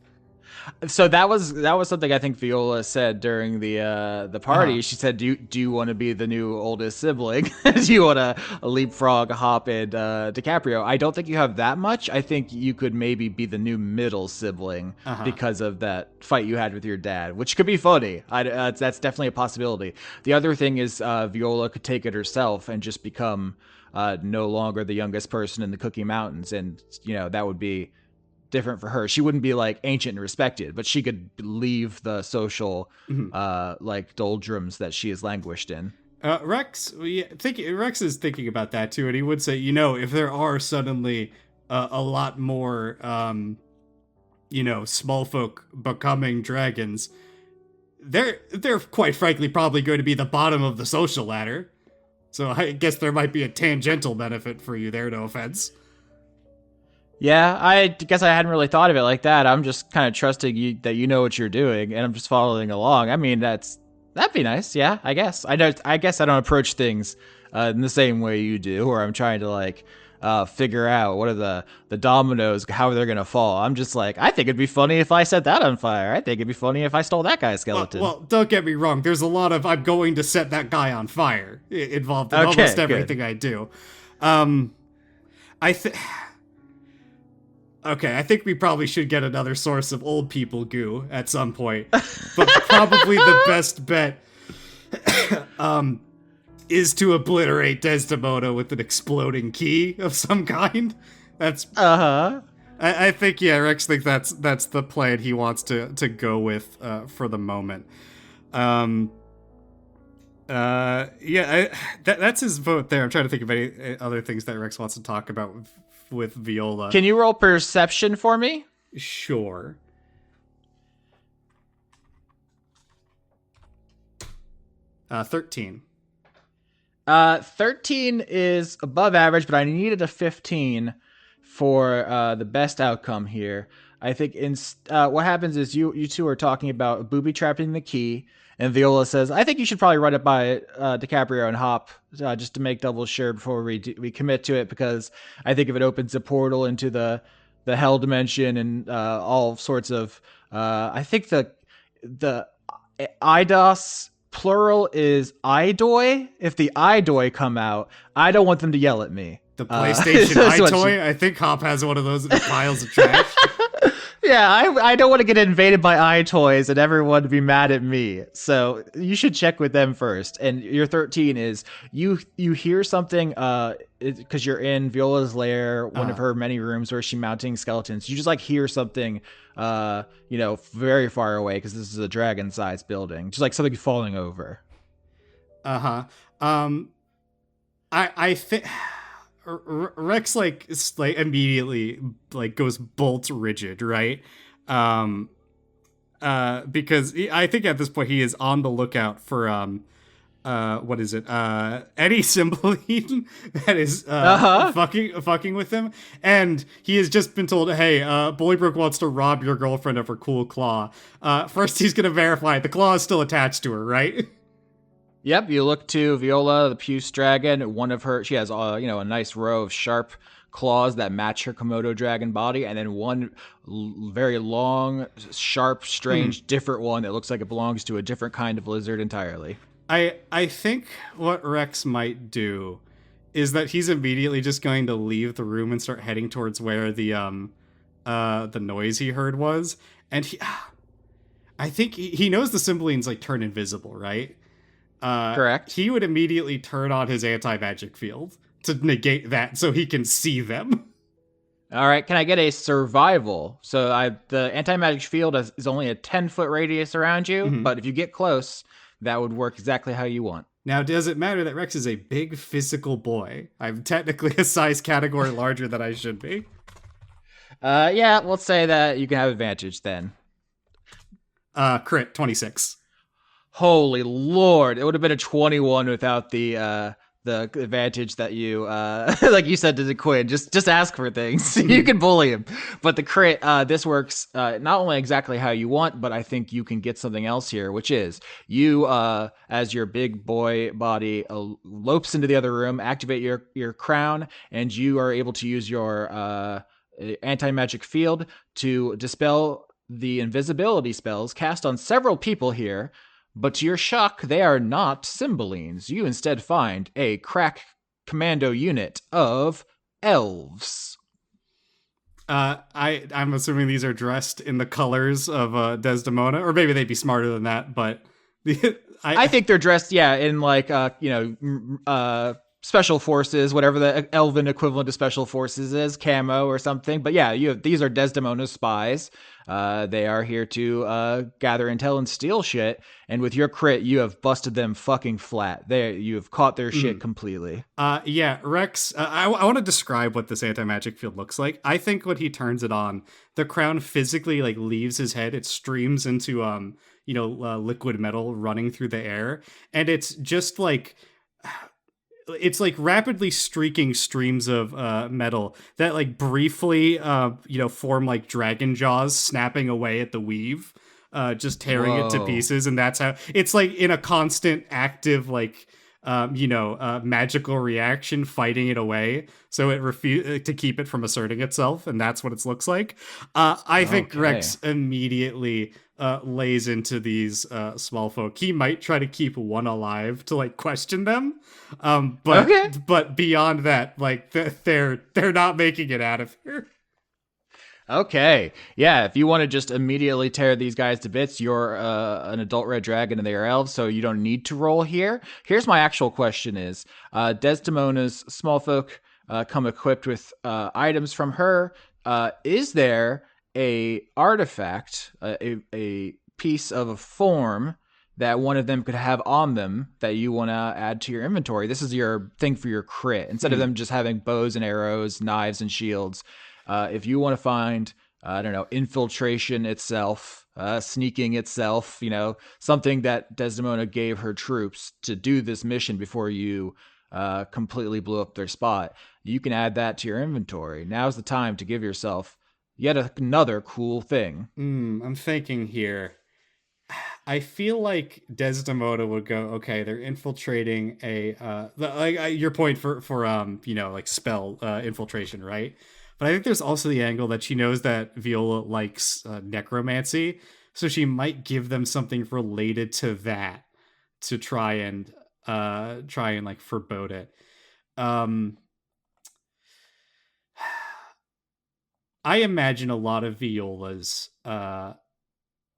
So that was something I think Viola said during the party. She said, "Do you want to be the new oldest sibling? Do you want to leapfrog, hop in DiCaprio?" I don't think you have that much. I think you could maybe be the new middle sibling because of that fight you had with your dad, which could be funny. That's definitely a possibility. The other thing is Viola could take it herself and just become no longer the youngest person in the Cookie Mountains, and that would be different for her. She wouldn't be like ancient and respected, but she could leave the social like doldrums that she has languished in. Rex is thinking about that too, and he would say, if there are suddenly a lot more small folk becoming dragons, they're quite frankly probably going to be the bottom of the social ladder. So I guess there might be a tangential benefit for you there, no offense. Yeah, I guess I hadn't really thought of it like that. I'm just kind of trusting you that you know what you're doing, and I'm just following along. I mean, that'd be nice. Yeah, I guess. I guess I don't approach things in the same way you do, where I'm trying to like figure out what are the dominoes, how they're gonna fall. I'm just like, I think it'd be funny if I set that on fire. I think it'd be funny if I stole that guy's skeleton. Well, don't get me wrong. There's a lot of I'm going to set that guy on fire involved in almost everything I do. Okay, I think we probably should get another source of old people goo at some point. But probably the best bet is to obliterate Desdemona with an exploding key of some kind. That's I think Rex thinks that's the plan he wants to go with for the moment. That's his vote there. I'm trying to think of any other things that Rex wants to talk about with Viola. Can you roll perception for me? Sure. 13. 13 is above average, but I needed a 15 for the best outcome here. I think what happens is you two are talking about booby trapping the key, and Viola says, "I think you should probably run it by DiCaprio and Hop just to make double sure before we commit to it, because I think if it opens a portal into the hell dimension and all sorts of I think the IDOS plural is idoi. If the idoi come out, I don't want them to yell at me. The PlayStation iToy? I think Hop has one of those in the piles of trash. Yeah, I don't want to get invaded by iToys and everyone be mad at me. So you should check with them first. And your 13 is you hear something because you're in Viola's lair, one of her many rooms where she's mounting skeletons. You just like hear something very far away, because this is a dragon-sized building. Just like something falling over. I think Rex like immediately like goes bolt rigid, right? Because I think at this point he is on the lookout for what is it? Any Cymbeline that is fucking with him, and he has just been told, "Hey, Bolingbroke wants to rob your girlfriend of her cool claw." First, he's gonna verify the claw is still attached to her, right? Yep, you look to Viola, the puce dragon. One of her, she has a nice row of sharp claws that match her Komodo dragon body, and then one very long, sharp, strange, different one that looks like it belongs to a different kind of lizard entirely. I think what Rex might do is that he's immediately just going to leave the room and start heading towards where the noise he heard was, and I think he knows the Cymbalines like turn invisible, right? Correct. He would immediately turn on his anti-magic field to negate that so he can see them. All right, can I get a survival? So the anti-magic field is only a 10-foot radius around you, but if you get close, that would work exactly how you want. Now, does it matter that Rex is a big physical boy? I'm technically a size category larger than I should be. Yeah, let's say that you can have advantage then. Crit, 26. Holy Lord, it would have been a 21 without the advantage that you like you said to the Quinn. Just ask for things. You can bully him. But the crit, this works not only exactly how you want, but I think you can get something else here, which is you as your big boy body lopes into the other room, activate your crown, and you are able to use your anti-magic field to dispel the invisibility spells cast on several people here. But to your shock, they are not Cymbalines. You instead find a crack commando unit of elves. I'm assuming these are dressed in the colors of Desdemona, or maybe they'd be smarter than that. But I think they're dressed, in like special forces, whatever the elven equivalent of special forces is, camo or something. But yeah, these are Desdemona's spies. They are here to gather intel and steal shit. And with your crit, you have busted them fucking flat. You have caught their shit completely. Yeah, Rex, I want to describe what this anti-magic field looks like. I think when he turns it on, the crown physically like leaves his head. It streams into liquid metal running through the air, and it's just like it's like rapidly streaking streams of metal that like briefly form like dragon jaws snapping away at the weave, just tearing it to pieces. And that's how it's like in a constant active like magical reaction fighting it away, so it to keep it from asserting itself, and that's what it looks like. I think Rex immediately lays into these small folk. He might try to keep one alive to like question them, but beyond that, like they're not making it out of here. Okay. Yeah, if you want to just immediately tear these guys to bits, you're an adult red dragon and they are elves, so you don't need to roll here. Here's my actual question is, Desdemona's small folk come equipped with items from her. Is there a artifact, a piece of a form that one of them could have on them that you want to add to your inventory? This is your thing for your crit. Instead of them just having bows and arrows, knives and shields, if you want to find I don't know, infiltration itself, sneaking itself, something that Desdemona gave her troops to do this mission before you completely blew up their spot. You can add that to your inventory. Now's the time to give yourself yet another cool thing. I'm thinking here. I feel like Desdemona would go, okay, they're infiltrating your point for like spell infiltration, right? But I think there's also the angle that she knows that Viola likes necromancy, so she might give them something related to that to try and like forebode it. Um, I imagine a lot of Viola's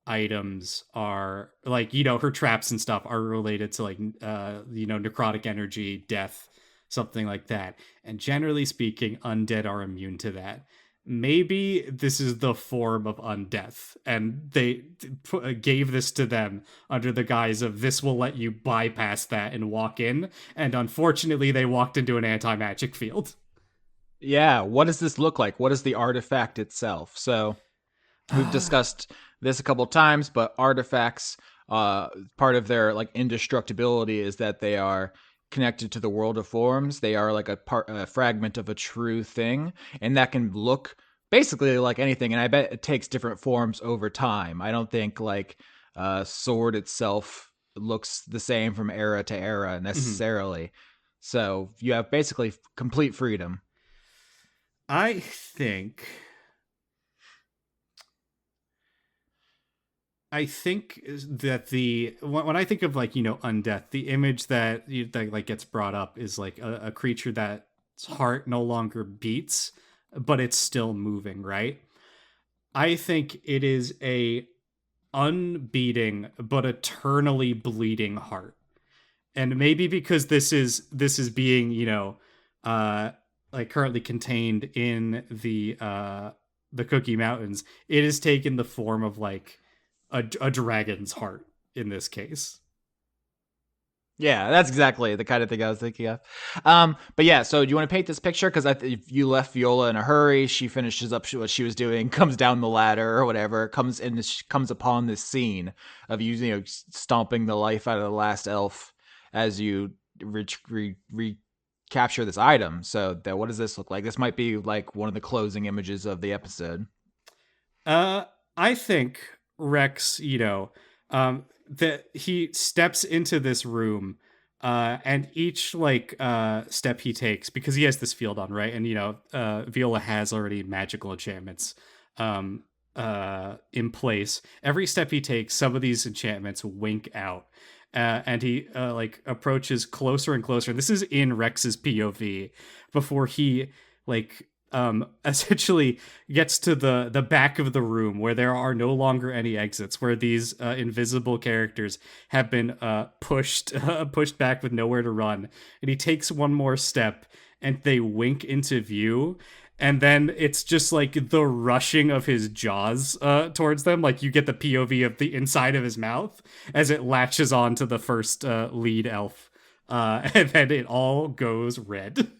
items are like, her traps and stuff are related to like necrotic energy, death, something like that. And generally speaking, undead are immune to that. Maybe this is the form of undeath, and they gave this to them under the guise of this will let you bypass that and walk in. And unfortunately, they walked into an anti-magic field. Yeah, what does this look like? What is the artifact itself? So we've discussed this a couple times, but artifacts, part of their like indestructibility is that they are connected to the world of forms. They are like a fragment of a true thing, and that can look basically like anything. And I bet it takes different forms over time. I don't think like sword itself looks the same from era to era necessarily. So you have basically complete freedom. I think that the when I think of like undeath, the image that like gets brought up is like a creature that's heart no longer beats, but it's still moving, right? I think it is a unbeating but eternally bleeding heart, and maybe because this is being uh like currently contained in the Cookie Mountains, it has taken the form of like a dragon's heart in this case. Yeah, that's exactly the kind of thing I was thinking of. But yeah, so do you want to paint this picture? Because if you left Viola in a hurry, she finishes up what she was doing, comes down the ladder or whatever, comes upon this scene of you stomping the life out of the last elf as you recapture this item. So that what does this look like? This might be like one of the closing images of the episode. Uh, I think Rex, that he steps into this room, and each like step he takes, because he has this field on, right? And Viola has already magical enchantments in place. Every step he takes, some of these enchantments wink out. And he like approaches closer and closer. This is in Rex's POV before he like essentially gets to the back of the room where there are no longer any exits, where these invisible characters have been pushed back with nowhere to run. And he takes one more step and they wink into view, and then it's just like the rushing of his jaws towards them. Like you get the POV of the inside of his mouth as it latches on to the first lead elf, and then it all goes red.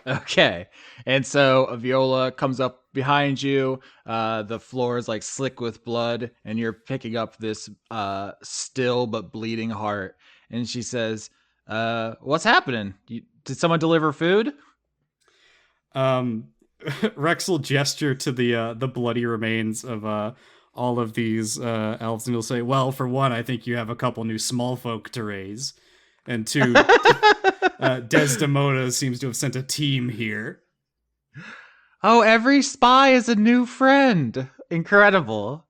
Okay. And so Viola comes up behind you. The floor is like slick with blood, and you're picking up this still but bleeding heart. And she says, what's happening? Did someone deliver food? um Rex will gesture to the bloody remains of all of these elves, and he'll say, well, for one, I think you have a couple new small folk to raise, and two, Desdemona seems to have sent a team here. Oh, every spy is a new friend. Incredible.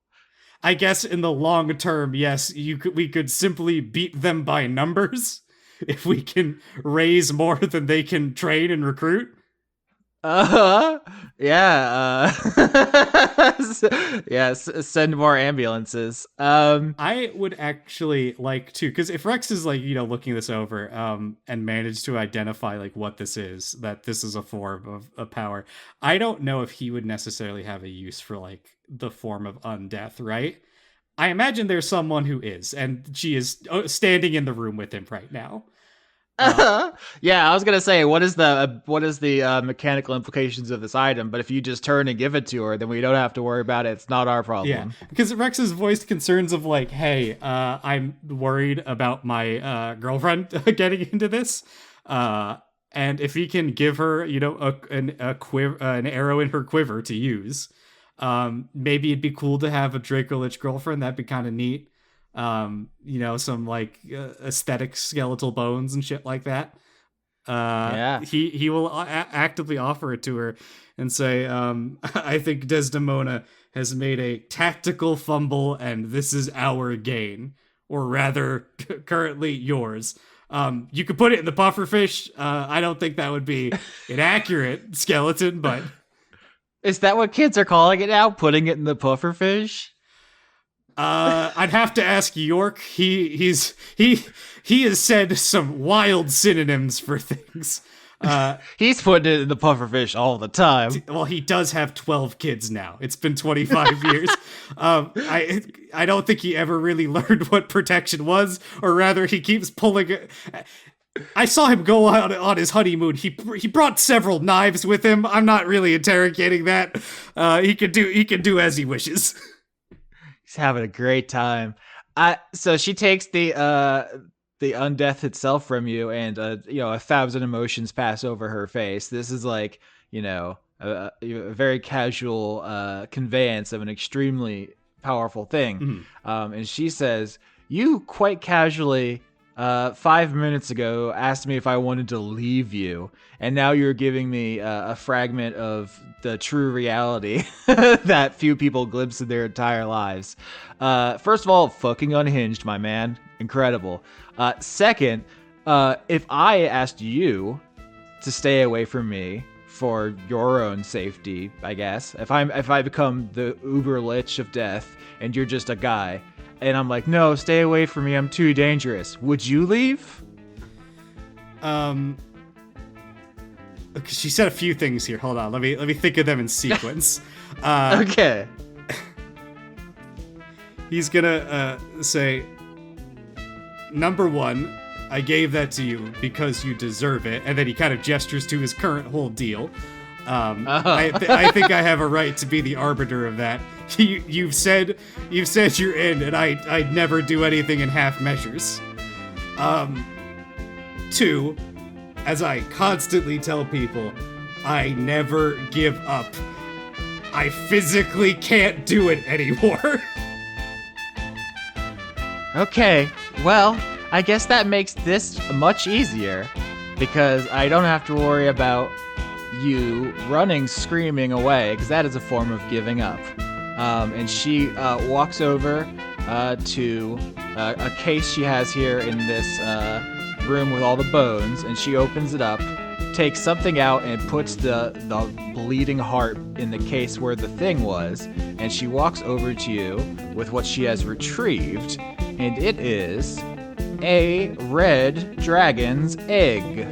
I guess in the long term, yes, we could simply beat them by numbers if we can raise more than they can train and recruit. Yeah. Yes. Send more ambulances. I would actually like to, because if Rex is like looking this over and managed to identify like what this is, that this is a form of power, I don't know if he would necessarily have a use for like the form of undeath, right? I imagine there's someone who is, and she is standing in the room with him right now. Yeah, I was gonna say, what is the mechanical implications of this item? But if you just turn and give it to her, then we don't have to worry about it. It's not our Yeah, problem. because Rex has voiced concerns of like, hey, I'm worried about my girlfriend getting into this. And if he can give her, an arrow in her quiver to use, maybe it'd be cool to have a Draco Lich girlfriend. That'd be kind of neat. Some like aesthetic skeletal bones and shit like that. Yeah. He will actively offer it to her and say, I think Desdemona has made a tactical fumble and this is our gain, or rather currently yours. You could put it in the pufferfish. I don't think that would be an accurate skeleton, but Is that what kids are calling it now? Putting it in the pufferfish? I'd have to ask York. He has said some wild synonyms for things. He's putting it in the pufferfish all the time. Well, he does have 12 kids now. It's been 25 years. I don't think he ever really learned what protection was, or rather, he keeps pulling it. I saw him go out on his honeymoon. He brought several knives with him. I'm not really interrogating that. He can do as he wishes. He's having a great time. So she takes the undeath itself from you, and 1,000 emotions pass over her face. This is like a very casual conveyance of an extremely powerful thing. Mm-hmm. And she says, "You quite casually 5 minutes ago asked me if I wanted to leave you, and now you're giving me a fragment of the true reality that few people glimpse in their entire lives. First of all, fucking unhinged, my man. Incredible. Second, if I asked you to stay away from me for your own safety, I guess, if I become the Uber Lich of death and you're just a guy, and I'm like, no, stay away from me, I'm too dangerous, would you leave?" She said a few things here. Hold on, let me think of them in sequence. Okay. He's gonna say, number one, I gave that to you because you deserve it, and then he kind of gestures to his current whole deal. I think I have a right to be the arbiter of that. You've said you're in, and I'd never do anything in half measures. Two, as I constantly tell people, I never give up. I physically can't do it anymore. Okay, well, I guess that makes this much easier, because I don't have to worry about you running screaming away, because that is a form of giving up. And she walks over to a case she has here in this room with all the bones, and she opens it up, takes something out, and puts the bleeding heart in the case where the thing was, and she walks over to you with what she has retrieved, and it is a red dragon's egg.